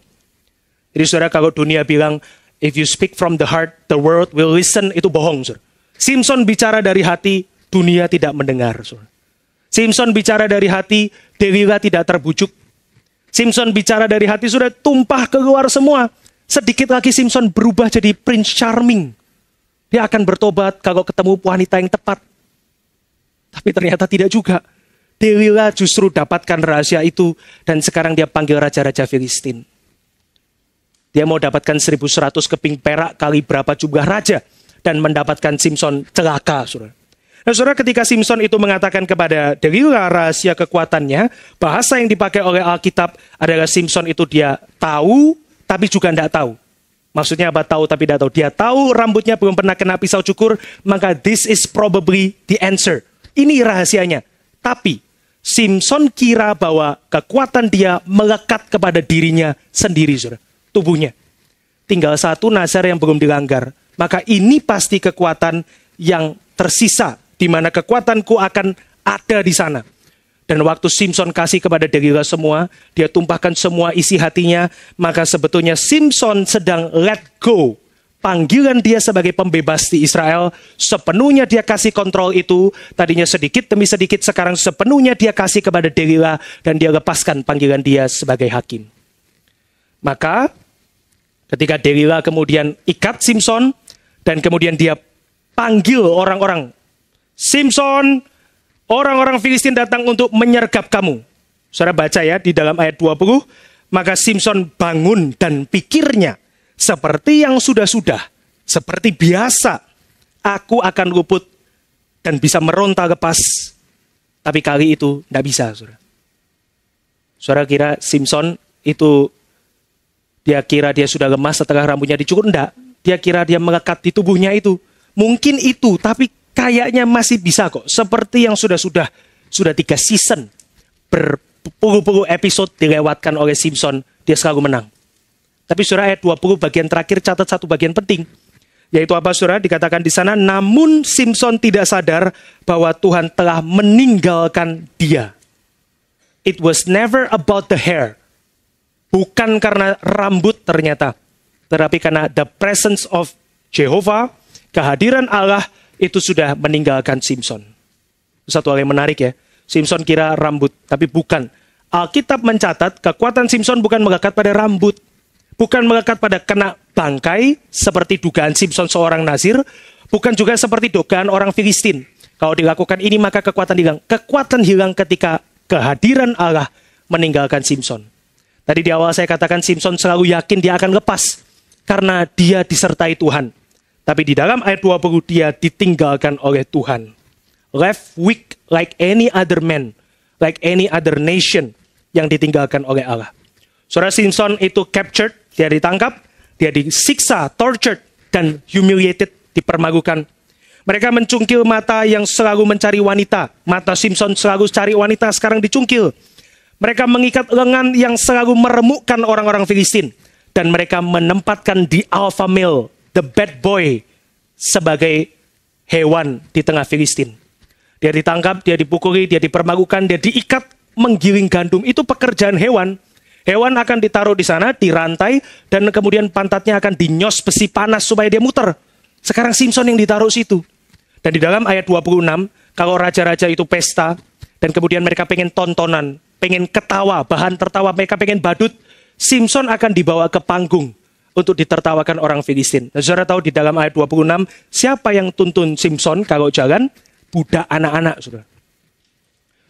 Speaker 1: Jadi saudara, kalau dunia bilang, if you speak from the heart, the world will listen, itu bohong, saudara. Simpson bicara dari hati, dunia tidak mendengar, saudara. Simpson bicara dari hati, Delila tidak terbujuk. Simpson bicara dari hati, sudah tumpah keluar semua. Sedikit lagi Simpson berubah jadi Prince Charming. Dia akan bertobat kalau ketemu wanita yang tepat. Tapi ternyata tidak juga. Delila justru dapatkan rahasia itu, dan sekarang dia panggil raja-raja Filistin. Dia mau dapatkan 1.100 keping perak kali berapa jumlah raja, dan mendapatkan Simpson celaka, saudara. Nah, saudara, ketika Simpson itu mengatakan kepada Delila rahasia kekuatannya, bahasa yang dipakai oleh Alkitab adalah Simpson itu dia tahu, tapi juga tidak tahu. Maksudnya apa tahu tapi tidak tahu? Dia tahu rambutnya belum pernah kena pisau cukur, maka this is probably the answer. Ini rahasianya. Tapi Simpson kira bahwa kekuatan dia melekat kepada dirinya sendiri, saudara. Tubuhnya. Tinggal satu nazar yang belum dilanggar. Maka ini pasti kekuatan yang tersisa, di mana kekuatanku akan ada di sana. Dan waktu Simpson kasih kepada Delila semua, dia tumpahkan semua isi hatinya, maka sebetulnya Simpson sedang let go. Panggilan dia sebagai pembebas di Israel, sepenuhnya dia kasih kontrol itu, tadinya sedikit demi sedikit, sekarang sepenuhnya dia kasih kepada Delila, dan dia lepaskan panggilan dia sebagai hakim. Maka, ketika Delila kemudian ikat Simpson, dan kemudian dia panggil orang-orang, Simpson, orang-orang Filistin datang untuk menyergap kamu. Saudara baca ya di dalam ayat 20. Maka Simpson bangun dan pikirnya, seperti yang sudah-sudah, seperti biasa, aku akan luput dan bisa meronta lepas. Tapi kali itu tidak bisa, saudara. Saudara kira Simpson itu, dia kira dia sudah lemas setelah rambutnya dicukur? Enggak. Dia kira dia melekat di tubuhnya itu. Mungkin itu, tapi kayaknya masih bisa kok. Seperti yang sudah 3 season, berpuluh-puluh episode dilewatkan oleh Simpson, dia selalu menang. Tapi saudara, ayat 20 bagian terakhir catat satu bagian penting. Yaitu apa, saudara? Dikatakan di sana, namun Simpson tidak sadar bahwa Tuhan telah meninggalkan dia. It was never about the hair. Bukan karena rambut ternyata, tetapi karena the presence of Jehovah, kehadiran Allah, itu sudah meninggalkan Simpson. Satu hal yang menarik ya. Simpson kira rambut, tapi bukan. Alkitab mencatat kekuatan Simpson bukan melekat pada rambut. Bukan melekat pada kena bangkai, seperti dugaan Simpson seorang nazir. Bukan juga seperti dugaan orang Filistin. Kalau dilakukan ini maka kekuatan hilang. Kekuatan hilang ketika kehadiran Allah meninggalkan Simpson. Tadi di awal saya katakan Simpson selalu yakin dia akan lepas. Karena dia disertai Tuhan. Tapi di dalam ayat 20 dia ditinggalkan oleh Tuhan. Left weak like any other man. Like any other nation yang ditinggalkan oleh Allah. Saudara, Simpson itu captured, dia ditangkap, dia disiksa, tortured, dan humiliated, dipermalukan. Mereka mencungkil mata yang selalu mencari wanita. Mata Simpson selalu cari wanita, sekarang dicungkil. Mereka mengikat lengan yang selalu meremukkan orang-orang Filistin. Dan mereka menempatkan di alpha male, the bad boy, sebagai hewan di tengah Filistin. Dia ditangkap, dia dipukuli, dia dipermalukan, dia diikat, menggiling gandum. Itu pekerjaan hewan. Hewan akan ditaruh di sana, dirantai, dan kemudian pantatnya akan dinyos besi panas supaya dia muter. Sekarang Simpson yang ditaruh situ. Dan di dalam ayat 26, kalau raja-raja itu pesta, dan kemudian mereka pengen tontonan, pengen ketawa, bahan tertawa, mereka pengen badut, Simson akan dibawa ke panggung untuk ditertawakan orang Filistin. Dan saudara tahu di dalam ayat 26, siapa yang tuntun Simson kalau jalan? Budak anak-anak, saudara.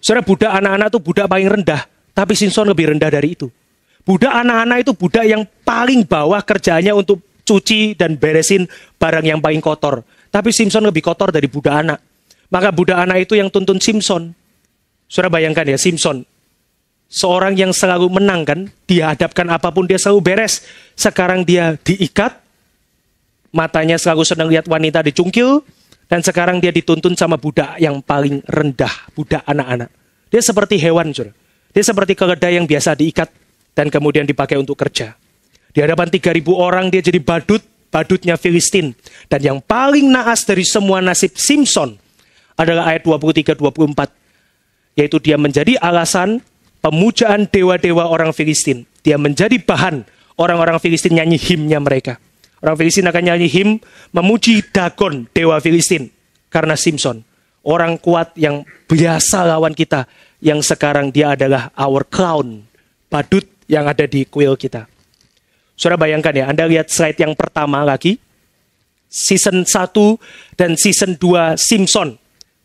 Speaker 1: Saudara, budak anak-anak itu budak paling rendah, tapi Simson lebih rendah dari itu. Budak anak-anak itu budak yang paling bawah kerjaannya untuk cuci dan beresin barang yang paling kotor. Tapi Simson lebih kotor dari budak anak. Maka budak anak itu yang tuntun Simson. Saudara bayangkan ya, Simson. Seorang yang selalu menang kan, dia hadapkan apapun dia selalu beres. Sekarang dia diikat, matanya selalu senang lihat wanita dicungkil, dan sekarang dia dituntun sama budak yang paling rendah, budak anak-anak. Dia seperti hewan, saudara. Dia seperti keledai yang biasa diikat dan kemudian dipakai untuk kerja. Di hadapan 3.000 orang dia jadi badutnya Filistin. Dan yang paling naas dari semua nasib Simson adalah ayat 23-24. Yaitu dia menjadi alasan pemujaan dewa-dewa orang Filistin. Dia menjadi bahan orang-orang Filistin nyanyi himnya mereka. Orang Filistin akan nyanyi him memuji Dagon, dewa Filistin. Karena Simson, orang kuat yang biasa lawan kita, yang sekarang dia adalah our clown, badut yang ada di kuil kita. Saudara bayangkan ya, Anda lihat slide yang pertama lagi, season 1 dan season 2 Simpson.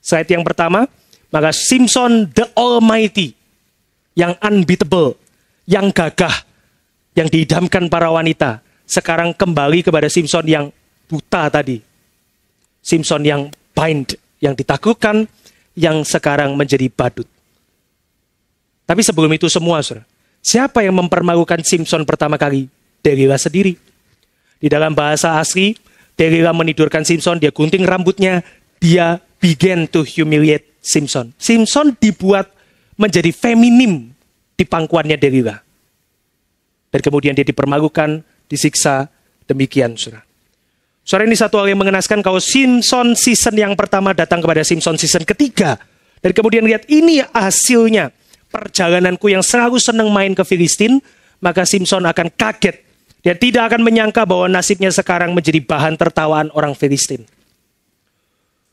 Speaker 1: Slide yang pertama, maka Simpson the Almighty, yang unbeatable, yang gagah, yang diidamkan para wanita. Sekarang kembali kepada Simpson yang buta tadi. Simpson yang bind, yang ditaklukkan, yang sekarang menjadi badut. Tapi sebelum itu semua, saudara, siapa yang mempermalukan Simpson pertama kali? Delila sendiri. Di dalam bahasa asli, Delila menidurkan Simpson, dia gunting rambutnya, dia began to humiliate Simpson. Simpson dibuat menjadi feminim di pangkuannya Delila. Dan kemudian dia dipermalukan, disiksa, demikian, saudara. Saudara, ini satu hal yang mengenaskan kalau Simpson season yang pertama datang kepada Simpson season ketiga. Dan kemudian lihat ini hasilnya. Perjalananku yang selalu senang main ke Filistin, maka Simpson akan kaget. Dia tidak akan menyangka bahwa nasibnya sekarang menjadi bahan tertawaan orang Filistin.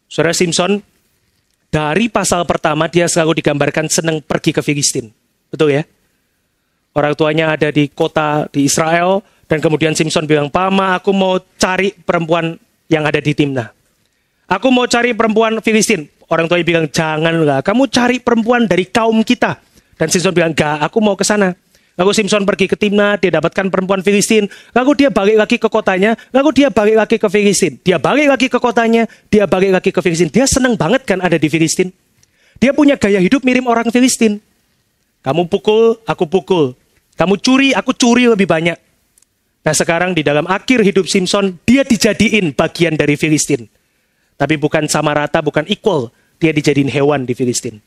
Speaker 1: Saudara, Simpson, dari pasal pertama dia selalu digambarkan senang pergi ke Filistin. Betul ya? Orang tuanya ada di kota di Israel, dan kemudian Simpson bilang, "Mama, aku mau cari perempuan yang ada di Timnah. Aku mau cari perempuan Filistin." Orang tuanya bilang, "Janganlah, kamu cari perempuan dari kaum kita." Dan Simpson bilang, "Enggak, aku mau ke sana." Lalu Simpson pergi ke Timnah, dia dapatkan perempuan Filistin. Lalu dia balik lagi ke kotanya, lalu dia balik lagi ke Filistin. Dia balik lagi ke kotanya, dia balik lagi ke Filistin. Dia senang banget kan ada di Filistin. Dia punya gaya hidup mirip orang Filistin. Kamu pukul, aku pukul. Kamu curi, aku curi lebih banyak. Nah sekarang di dalam akhir hidup Simpson, dia dijadiin bagian dari Filistin. Tapi bukan sama rata, bukan equal. Dia dijadiin hewan di Filistin.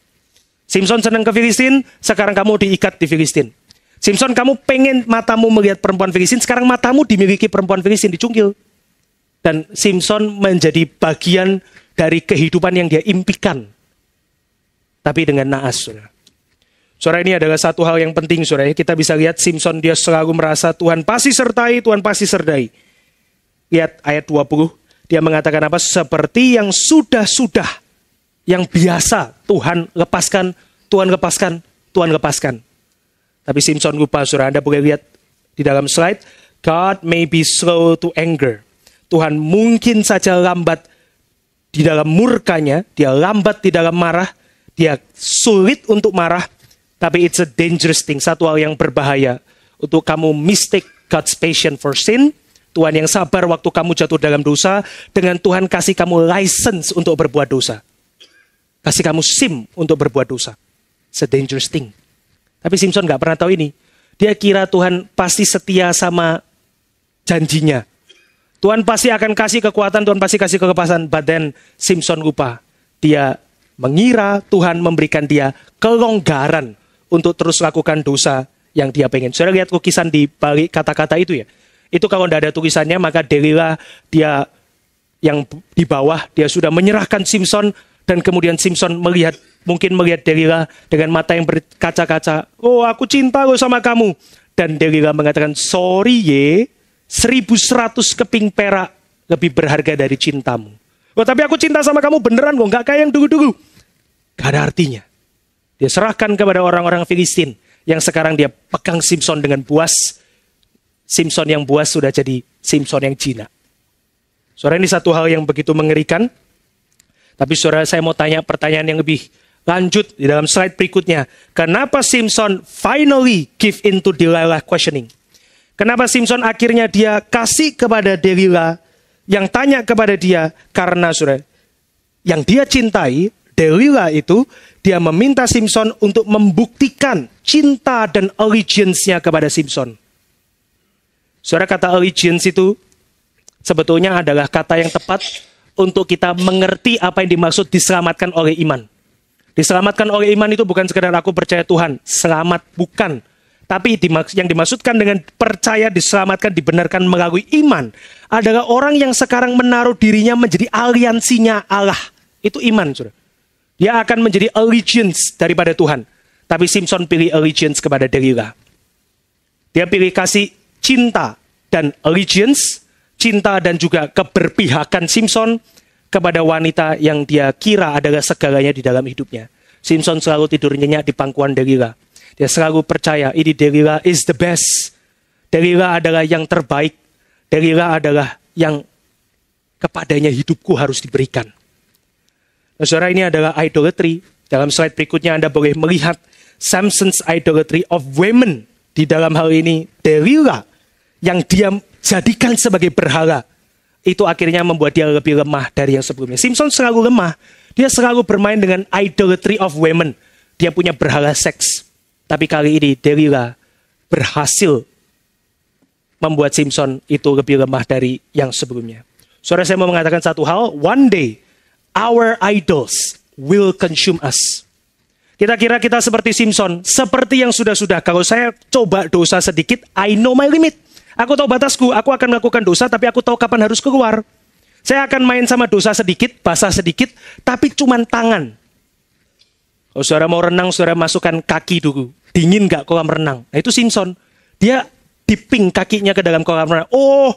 Speaker 1: Simpson senang ke Filistin, sekarang kamu diikat di Filistin. Simpson, kamu pengen matamu melihat perempuan Filistin, sekarang matamu dimiliki perempuan Filistin, dicungkil. Dan Simpson menjadi bagian dari kehidupan yang dia impikan. Tapi dengan naas, saudara. Saudara, ini adalah satu hal yang penting, saudara. Kita bisa lihat Simpson, dia selalu merasa Tuhan pasti sertai, Tuhan pasti sertai. Lihat ayat 20, dia mengatakan apa? Seperti yang sudah-sudah, yang biasa, Tuhan lepaskan, Tuhan lepaskan, Tuhan lepaskan. Tapi Simpson lupa, saudara. Anda boleh lihat di dalam slide. God may be slow to anger. Tuhan mungkin saja lambat di dalam murkanya. Dia lambat di dalam marah. Dia sulit untuk marah. Tapi it's a dangerous thing. Satu hal yang berbahaya. Untuk kamu mistake God's patience for sin. Tuhan yang sabar waktu kamu jatuh dalam dosa. Dengan Tuhan kasih kamu license untuk berbuat dosa. Kasih kamu SIM untuk berbuat dosa. It's a dangerous thing. Tapi Simpson gak pernah tahu ini. Dia kira Tuhan pasti setia sama janjinya. Tuhan pasti akan kasih kekuatan, Tuhan pasti kasih kelepasan. But then Simpson lupa. Dia mengira Tuhan memberikan dia kelonggaran untuk terus lakukan dosa yang dia pengen. Saudara lihat lukisan di balik kata-kata itu ya. Itu kalau tidak ada tulisannya, maka Delila dia yang di bawah, dia sudah menyerahkan Simpson. Dan kemudian Simpson mungkin melihat Delila dengan mata yang berkaca-kaca. Oh, aku cinta loh sama kamu. Dan Delila mengatakan, sorry 1100 keping perak lebih berharga dari cintamu. Oh, tapi aku cinta sama kamu beneran kok, nggak kayak yang dulu-dulu. Gak ada artinya. Dia serahkan kepada orang-orang Filistin yang sekarang dia pegang Simson dengan buas. Simson yang buas sudah jadi Simson yang jinak. Saudara, ini satu hal yang begitu mengerikan. Tapi saudara, saya mau tanya pertanyaan yang lebih lanjut di dalam slide berikutnya. Kenapa Simson finally give in to Delilah questioning? Kenapa Simson akhirnya dia kasih kepada Delilah, yang tanya kepada dia? Karena saudara, yang dia cintai, Delilah itu, dia meminta Simson untuk membuktikan cinta dan allegiance-nya kepada Simson. Saudara, kata allegiance itu sebetulnya adalah kata yang tepat untuk kita mengerti apa yang dimaksud diselamatkan oleh iman. Diselamatkan oleh iman itu bukan sekedar aku percaya Tuhan, selamat, bukan. Tapi yang dimaksudkan dengan percaya, diselamatkan, dibenarkan melalui iman adalah orang yang sekarang menaruh dirinya menjadi aliansinya Allah. Itu iman, saudara. Dia akan menjadi allegiance daripada Tuhan. Tapi Simson pilih allegiance kepada Delilah. Dia pilih kasih cinta dan allegiance, cinta dan juga keberpihakan Simson kepada wanita yang dia kira adalah segalanya di dalam hidupnya. Simson selalu tidur nyenyak di pangkuan Delilah. Dia selalu percaya ini Delilah is the best. Delilah adalah yang terbaik. Delilah adalah yang kepadanya hidupku harus diberikan. Nah, saudara, ini adalah idolatry. Dalam slide berikutnya Anda boleh melihat Samson's idolatry of women. Di dalam hal ini Delilah yang dia jadikan sebagai berhala. Itu akhirnya membuat dia lebih lemah dari yang sebelumnya. Simson selalu lemah. Dia selalu bermain dengan idolatry of women. Dia punya berhala seks. Tapi kali ini Delilah berhasil membuat Simson itu lebih lemah dari yang sebelumnya. Saudara, saya mau mengatakan satu hal. One day, our idols will consume us. Kita kira kita seperti Simson. Seperti yang sudah-sudah. Kalau saya coba dosa sedikit, I know my limit. Aku tahu batasku. Aku akan melakukan dosa, tapi aku tahu kapan harus keluar. Saya akan main sama dosa sedikit, basah sedikit, tapi cuman tangan. Kalau saudara mau renang, saudara masukkan kaki dulu. Dingin gak kolam renang? Nah, itu Simson. Dia dipping kakinya ke dalam kolam renang. Oh,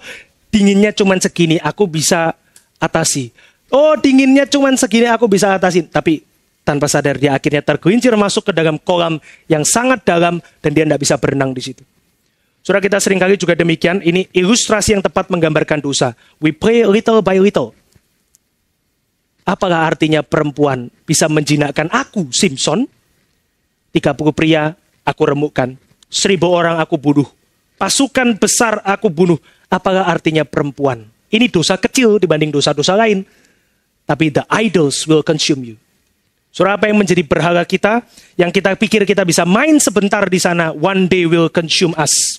Speaker 1: dinginnya cuman segini, aku bisa atasi. Oh, dinginnya cuman segini, aku bisa atasi. Tapi tanpa sadar dia akhirnya tergelincir masuk ke dalam kolam yang sangat dalam dan dia tidak bisa berenang di situ. Saudara, kita seringkali juga demikian. Ini ilustrasi yang tepat menggambarkan dosa. We play little by little. Apalah artinya perempuan bisa menjinakkan aku, Simson? 30 pria aku remukkan. 1000 orang aku bunuh. Pasukan besar aku bunuh. Apalah artinya perempuan? Ini dosa kecil dibanding dosa-dosa lain. Tapi the idols will consume you. Saudara, apa yang menjadi berhala kita, yang kita pikir kita bisa main sebentar di sana, one day will consume us.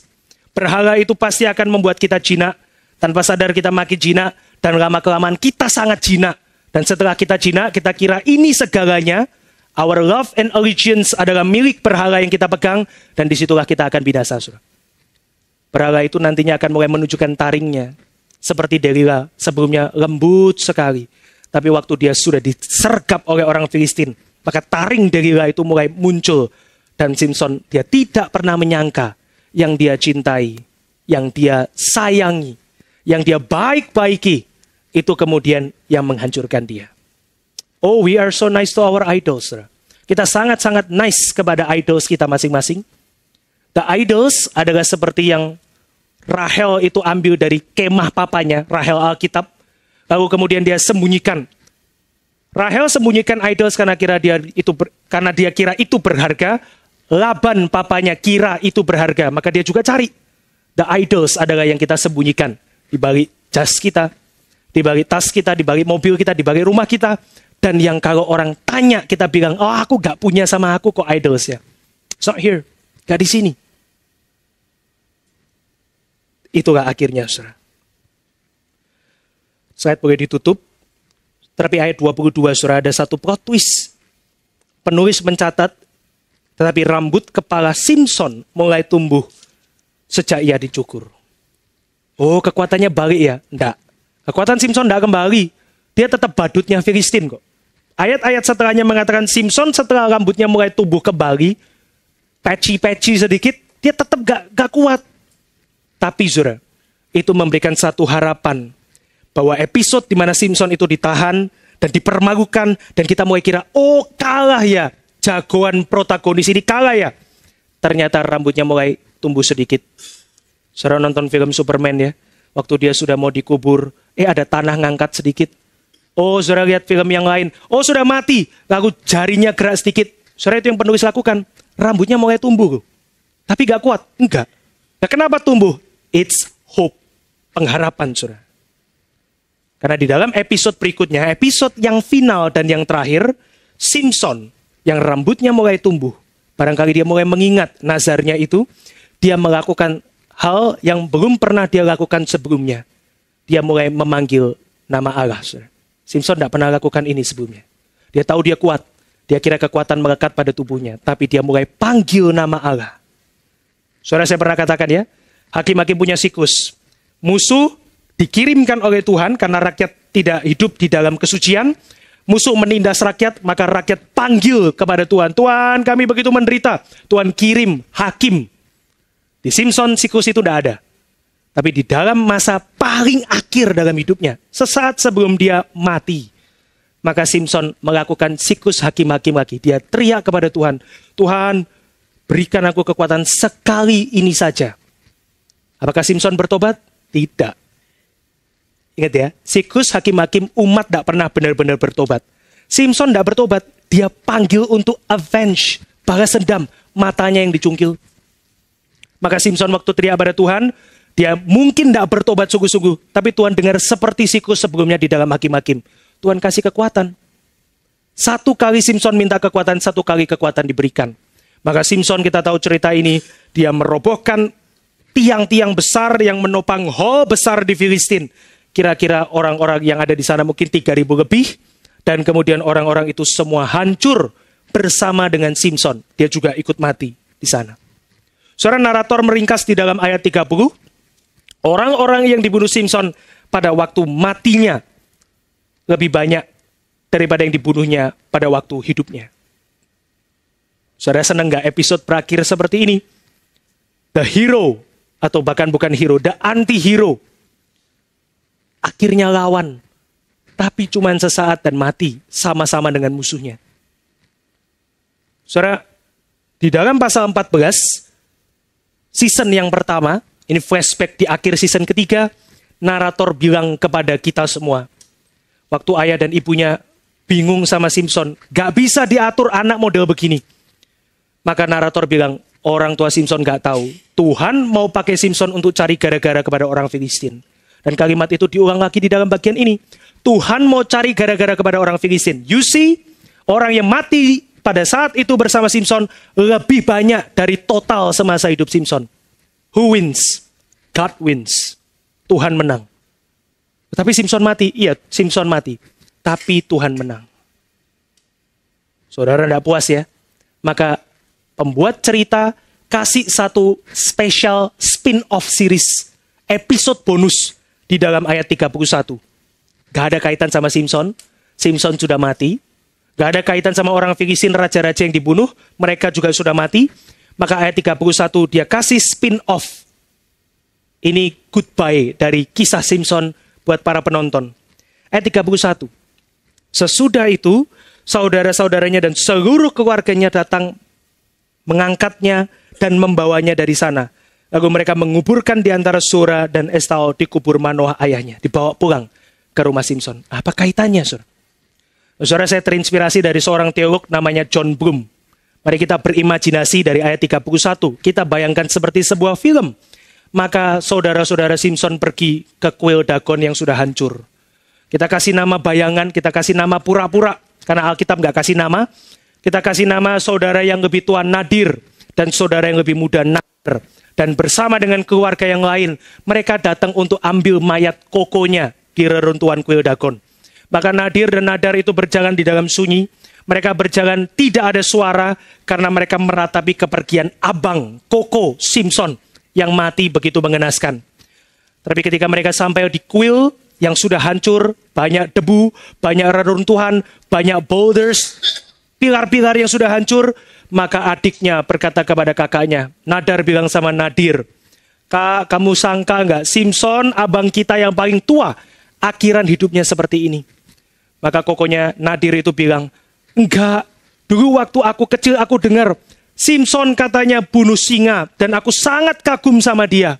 Speaker 1: Berhala itu pasti akan membuat kita jinak. Tanpa sadar kita makin jinak, dan lama-kelamaan kita sangat jinak. Dan setelah kita jinak, kita kira ini segalanya. Our love and allegiance adalah milik berhala yang kita pegang, dan disitulah kita akan binasa. Saudara. Berhala itu nantinya akan mulai menunjukkan taringnya. Seperti Delilah, sebelumnya lembut sekali. Tapi waktu dia sudah disergap oleh orang Filistin, maka taring Delilah itu mulai muncul. Dan Simson, dia tidak pernah menyangka yang dia cintai, yang dia sayangi, yang dia baik-baiki, itu kemudian yang menghancurkan dia. Oh, we are so nice to our idols. Kita sangat-sangat nice kepada idols kita masing-masing. The idols adalah seperti yang Rahel itu ambil dari kemah papanya, Rahel Alkitab. Lalu kemudian dia sembunyikan. Rahel sembunyikan idols karena dia kira itu berharga. Laban papanya kira itu berharga, maka dia juga cari. The idols adalah yang kita sembunyikan di balik jas kita, di balik tas kita, di balik mobil kita, di balik rumah kita. Dan yang kalau orang tanya, kita bilang, oh aku gak punya sama aku kok idols ya. It's not here, gak di sini. Itulah akhirnya, saudara. Slide boleh ditutup. Tapi ayat 22, saudara, ada satu plot twist. Penulis mencatat, tetapi rambut kepala Simson mulai tumbuh sejak ia dicukur. Oh, kekuatannya balik ya? Enggak. Kekuatan Simson enggak kembali. Dia tetap badutnya Filistin kok. Ayat-ayat setelahnya mengatakan Simson setelah rambutnya mulai tumbuh kembali, patchy sedikit, dia tetap gak kuat. Tapi saudara, itu memberikan satu harapan bahwa episode di mana Simpson itu ditahan dan dipermalukan, dan kita mulai kira, oh kalah ya, jagoan protagonis ini kalah ya. Ternyata rambutnya mulai tumbuh sedikit. Saudara nonton film Superman ya, waktu dia sudah mau dikubur, ada tanah ngangkat sedikit. Oh, saudara lihat film yang lain, oh sudah mati, lalu jarinya gerak sedikit. Saudara, itu yang penulis lakukan, rambutnya mulai tumbuh. Tapi gak kuat, enggak. Nah, kenapa tumbuh? It's hope, pengharapan saudara. Karena di dalam episode berikutnya, episode yang final dan yang terakhir, Simpson yang rambutnya mulai tumbuh. Barangkali dia mulai mengingat nazarnya itu, dia melakukan hal yang belum pernah dia lakukan sebelumnya. Dia mulai memanggil nama Allah. Simpson tidak pernah lakukan ini sebelumnya. Dia tahu dia kuat. Dia kira kekuatan melekat pada tubuhnya. Tapi dia mulai panggil nama Allah. Saudara, saya pernah katakan ya, hakim-hakim punya siklus. Musuh dikirimkan oleh Tuhan karena rakyat tidak hidup di dalam kesucian. Musuh menindas rakyat, maka rakyat panggil kepada Tuhan. Tuhan, kami begitu menderita. Tuhan kirim hakim. Di Simpson siklus itu tidak ada. Tapi di dalam masa paling akhir dalam hidupnya, sesaat sebelum dia mati, maka Simpson melakukan siklus hakim-hakim lagi. Dia teriak kepada Tuhan, Tuhan, berikan aku kekuatan sekali ini saja. Apakah Simpson bertobat? Tidak. Ingat ya, siklus hakim-hakim umat tidak pernah benar-benar bertobat. Simpson tidak bertobat, dia panggil untuk avenge, balas dendam, matanya yang dicungkil. Maka Simpson waktu teriak pada Tuhan, dia mungkin tidak bertobat sungguh-sungguh, tapi Tuhan dengar seperti siklus sebelumnya di dalam hakim-hakim. Tuhan kasih kekuatan. Satu kali Simpson minta kekuatan, satu kali kekuatan diberikan. Maka Simpson, kita tahu cerita ini, dia merobohkan tiang-tiang besar yang menopang hall besar di Filistin. Kira-kira orang-orang yang ada di sana mungkin 3.000 lebih. Dan kemudian orang-orang itu semua hancur bersama dengan Simpson. Dia juga ikut mati di sana. Saudara, narator meringkas di dalam ayat 30. Orang-orang yang dibunuh Simpson pada waktu matinya lebih banyak daripada yang dibunuhnya pada waktu hidupnya. Saudara, senang gak episode berakhir seperti ini? The hero, atau bahkan bukan hero, the anti-hero. Akhirnya lawan, tapi cuma sesaat dan mati sama-sama dengan musuhnya. Saudara, di dalam pasal 14, season yang pertama, ini flashback di akhir season ketiga, narator bilang kepada kita semua, waktu ayah dan ibunya bingung sama Simpson, gak bisa diatur anak model begini. Maka narator bilang, orang tua Simpson gak tahu, Tuhan mau pakai Simpson untuk cari gara-gara kepada orang Filistin. Dan kalimat itu diulang lagi di dalam bagian ini. Tuhan mau cari gara-gara kepada orang Filistin. You see, orang yang mati pada saat itu bersama Simpson lebih banyak dari total semasa hidup Simpson. Who wins? God wins. Tuhan menang. Tapi Simpson mati. Iya, Simpson mati. Tapi Tuhan menang. Saudara tidak puas ya? Maka pembuat cerita kasih satu special spin-off series. Episode bonus di dalam ayat 31. Gak ada kaitan sama Simpson. Simpson sudah mati. Gak ada kaitan sama orang Filistin, raja-raja yang dibunuh. Mereka juga sudah mati. Maka ayat 31 dia kasih spin-off. Ini goodbye dari kisah Simpson buat para penonton. Ayat 31. Sesudah itu, saudara-saudaranya dan seluruh keluarganya datang mengangkatnya dan membawanya dari sana. Lalu mereka menguburkan di antara Sora dan Estaol di kubur Manoah ayahnya. Dibawa pulang ke rumah Simpson. Apa kaitannya, Saudara? Saudara, saya terinspirasi dari seorang teolog namanya John Bloom. Mari kita berimajinasi dari ayat 31. Kita bayangkan seperti sebuah film. Maka saudara-saudara Simpson pergi ke kuil Dagon yang sudah hancur. Kita kasih nama bayangan, kita kasih nama pura-pura. Karena Alkitab nggak kasih nama. Kita kasih nama saudara yang lebih tua Nadir. Dan saudara yang lebih muda Nadir. Dan bersama dengan keluarga yang lain, mereka datang untuk ambil mayat kokonya di reruntuhan kuil Dagon. Maka Nadir dan Nadar itu berjalan di dalam sunyi. Mereka berjalan tidak ada suara karena mereka meratapi kepergian abang Koko Simpson yang mati begitu mengenaskan. Tapi ketika mereka sampai di kuil yang sudah hancur, banyak debu, banyak reruntuhan, banyak boulders, pilar-pilar yang sudah hancur, maka adiknya berkata kepada kakaknya, Nadar bilang sama Nadir, Kak, kamu sangka nggak Simpson, abang kita yang paling tua, akhiran hidupnya seperti ini. Maka kokonya Nadir itu bilang, enggak, dulu waktu aku kecil aku dengar Simpson katanya bunuh singa dan aku sangat kagum sama dia.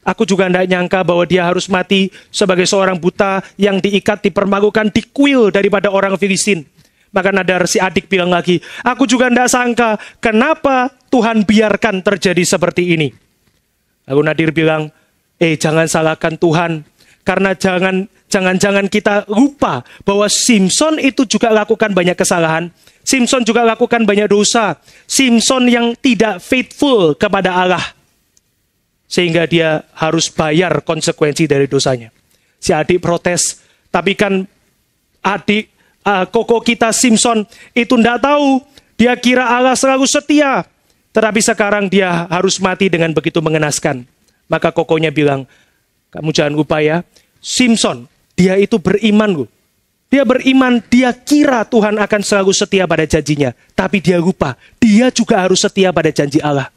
Speaker 1: Aku juga tidak nyangka bahwa dia harus mati sebagai seorang buta yang diikat, dipermalukan, dikuil daripada orang Filistin. Maka Nadar si adik bilang lagi, aku juga tidak sangka kenapa Tuhan biarkan terjadi seperti ini. Lalu Nadir bilang, jangan salahkan Tuhan. Karena jangan kita lupa bahwa Simpson itu juga lakukan banyak kesalahan. Simpson juga lakukan banyak dosa. Simpson yang tidak faithful kepada Allah. Sehingga dia harus bayar konsekuensi dari dosanya. Si adik protes, tapi kan adik koko kita Simpson itu tidak tahu. Dia kira Allah selalu setia. Tetapi sekarang dia harus mati dengan begitu mengenaskan. Maka kokonya bilang, kamu jangan lupa ya, Simpson, dia itu beriman loh. Dia beriman, dia kira Tuhan akan selalu setia pada janjinya. Tapi dia lupa, dia juga harus setia pada janji Allah.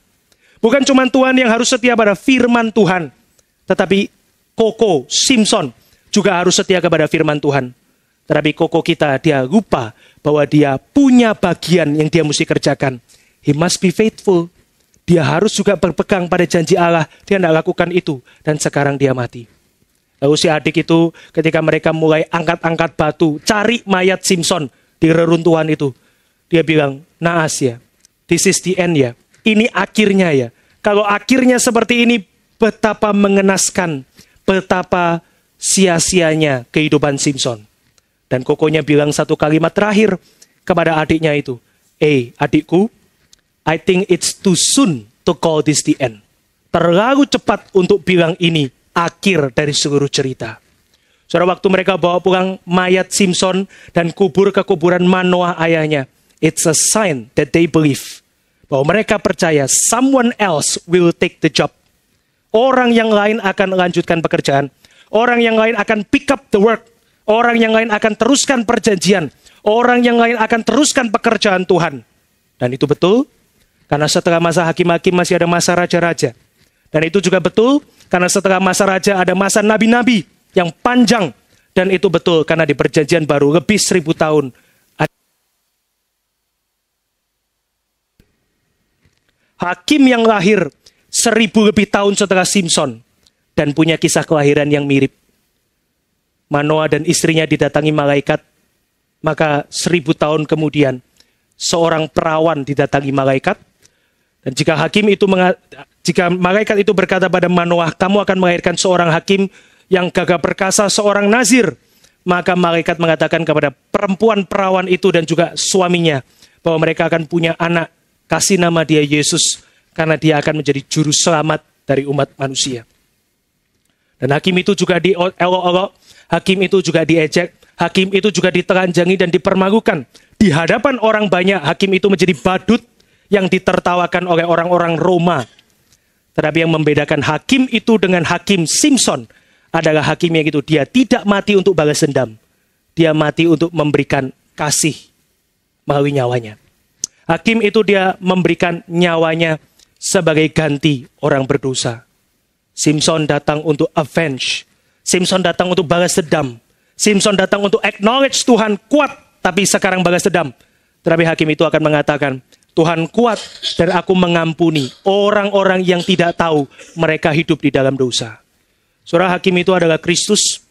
Speaker 1: Bukan cuma Tuhan yang harus setia pada firman Tuhan. Tetapi koko, Simpson, juga harus setia kepada firman Tuhan. Tetapi koko kita, dia lupa bahwa dia punya bagian yang dia mesti kerjakan. He must be faithful. Dia harus juga berpegang pada janji Allah. Dia tidak lakukan itu. Dan sekarang dia mati. Lalu si adik itu ketika mereka mulai angkat-angkat batu. Cari mayat Simpson di reruntuhan itu. Dia bilang, naas ya. This is the end ya. Ini akhirnya ya. Kalau akhirnya seperti ini, betapa mengenaskan. Betapa sia-sianya kehidupan Simpson. Dan kokonya bilang satu kalimat terakhir kepada adiknya itu. Adikku, I think it's too soon to call this the end. Terlalu cepat untuk bilang ini akhir dari seluruh cerita. Saudara, waktu mereka bawa pulang mayat Simpson dan kubur ke kuburan Manoah ayahnya, it's a sign that they believe. Bahwa mereka percaya someone else will take the job. Orang yang lain akan melanjutkan pekerjaan. Orang yang lain akan pick up the work. Orang yang lain akan teruskan perjanjian. Orang yang lain akan teruskan pekerjaan Tuhan. Dan itu betul. Karena setelah masa hakim-hakim masih ada masa raja-raja. Dan itu juga betul, karena setelah masa raja ada masa nabi-nabi yang panjang. Dan itu betul, karena di perjanjian baru lebih 1000 tahun. Hakim yang lahir 1000 lebih tahun setelah Simpson. Dan punya kisah kelahiran yang mirip. Manoah dan istrinya didatangi malaikat. Maka 1000 tahun kemudian, seorang perawan didatangi malaikat. Dan jika malaikat itu berkata pada Manoah, kamu akan melahirkan seorang hakim yang gagah perkasa, seorang nazir. Maka malaikat mengatakan kepada perempuan perawan itu dan juga suaminya, bahwa mereka akan punya anak, kasih nama dia Yesus, karena dia akan menjadi juru selamat dari umat manusia. Dan hakim itu juga diolok-olok, hakim itu juga diejek, hakim itu juga ditelanjangi dan dipermalukan. Di hadapan orang banyak, hakim itu menjadi badut, yang ditertawakan oleh orang-orang Roma. Tetapi yang membedakan hakim itu dengan hakim Simpson adalah hakim yang itu dia tidak mati untuk balas dendam. Dia mati untuk memberikan kasih melalui nyawanya. Hakim itu dia memberikan nyawanya sebagai ganti orang berdosa. Simpson datang untuk avenge. Simpson datang untuk balas dendam. Simpson datang untuk acknowledge Tuhan kuat, tapi sekarang balas dendam. Tetapi hakim itu akan mengatakan, Tuhan kuat dan aku mengampuni orang-orang yang tidak tahu mereka hidup di dalam dosa. Saudara, hakim itu adalah Kristus.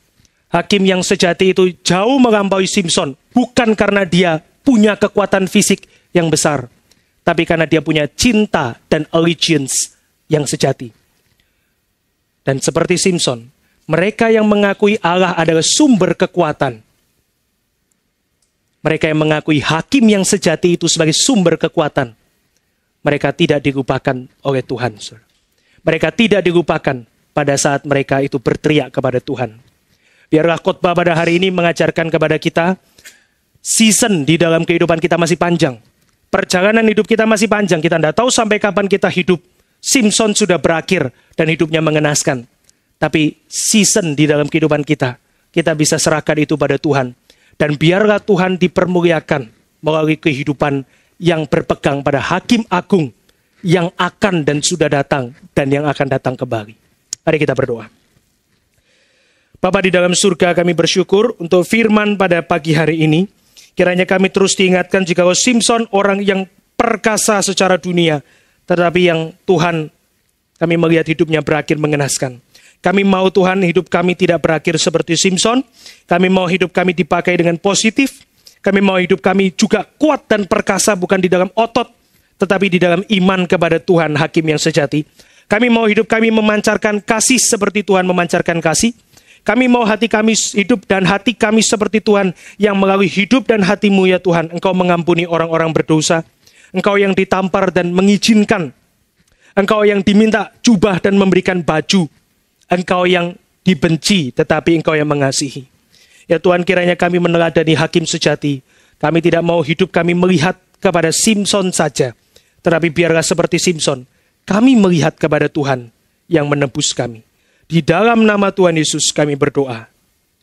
Speaker 1: Hakim yang sejati itu jauh melampaui Simpson. Bukan karena dia punya kekuatan fisik yang besar. Tapi karena dia punya cinta dan allegiance yang sejati. Dan seperti Simpson, mereka yang mengakui Allah adalah sumber kekuatan. Mereka yang mengakui hakim yang sejati itu sebagai sumber kekuatan. Mereka tidak dilupakan oleh Tuhan. Mereka tidak dilupakan pada saat mereka itu berteriak kepada Tuhan. Biarlah khotbah pada hari ini mengajarkan kepada kita, season di dalam kehidupan kita masih panjang. Perjalanan hidup kita masih panjang. Kita tidak tahu sampai kapan kita hidup. Simpson sudah berakhir dan hidupnya mengenaskan. Tapi season di dalam kehidupan kita bisa serahkan itu pada Tuhan. Dan biarlah Tuhan dipermuliakan melalui kehidupan yang berpegang pada hakim agung yang akan dan sudah datang dan yang akan datang kembali. Mari kita berdoa. Bapa di dalam surga, kami bersyukur untuk firman pada pagi hari ini. Kiranya kami terus diingatkan jika Simpson orang yang perkasa secara dunia, tetapi yang Tuhan kami melihat hidupnya berakhir mengenaskan. Kami mau Tuhan hidup kami tidak berakhir seperti Simpson. Kami mau hidup kami dipakai dengan positif. Kami mau hidup kami juga kuat dan perkasa bukan di dalam otot, tetapi di dalam iman kepada Tuhan Hakim yang sejati. Kami mau hidup kami memancarkan kasih seperti Tuhan memancarkan kasih. Kami mau hati kami hidup dan hati kami seperti Tuhan yang melalui hidup dan hati-Mu ya Tuhan. Engkau mengampuni orang-orang berdosa. Engkau yang ditampar dan mengizinkan. Engkau yang diminta jubah dan memberikan baju. Engkau yang dibenci tetapi Engkau yang mengasihi. Ya Tuhan, kiranya kami meneladani Hakim sejati. Kami tidak mau hidup kami melihat kepada Simpson saja. Tetapi biarlah seperti Simpson, kami melihat kepada Tuhan yang menebus kami. Di dalam nama Tuhan Yesus kami berdoa.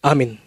Speaker 1: Amin.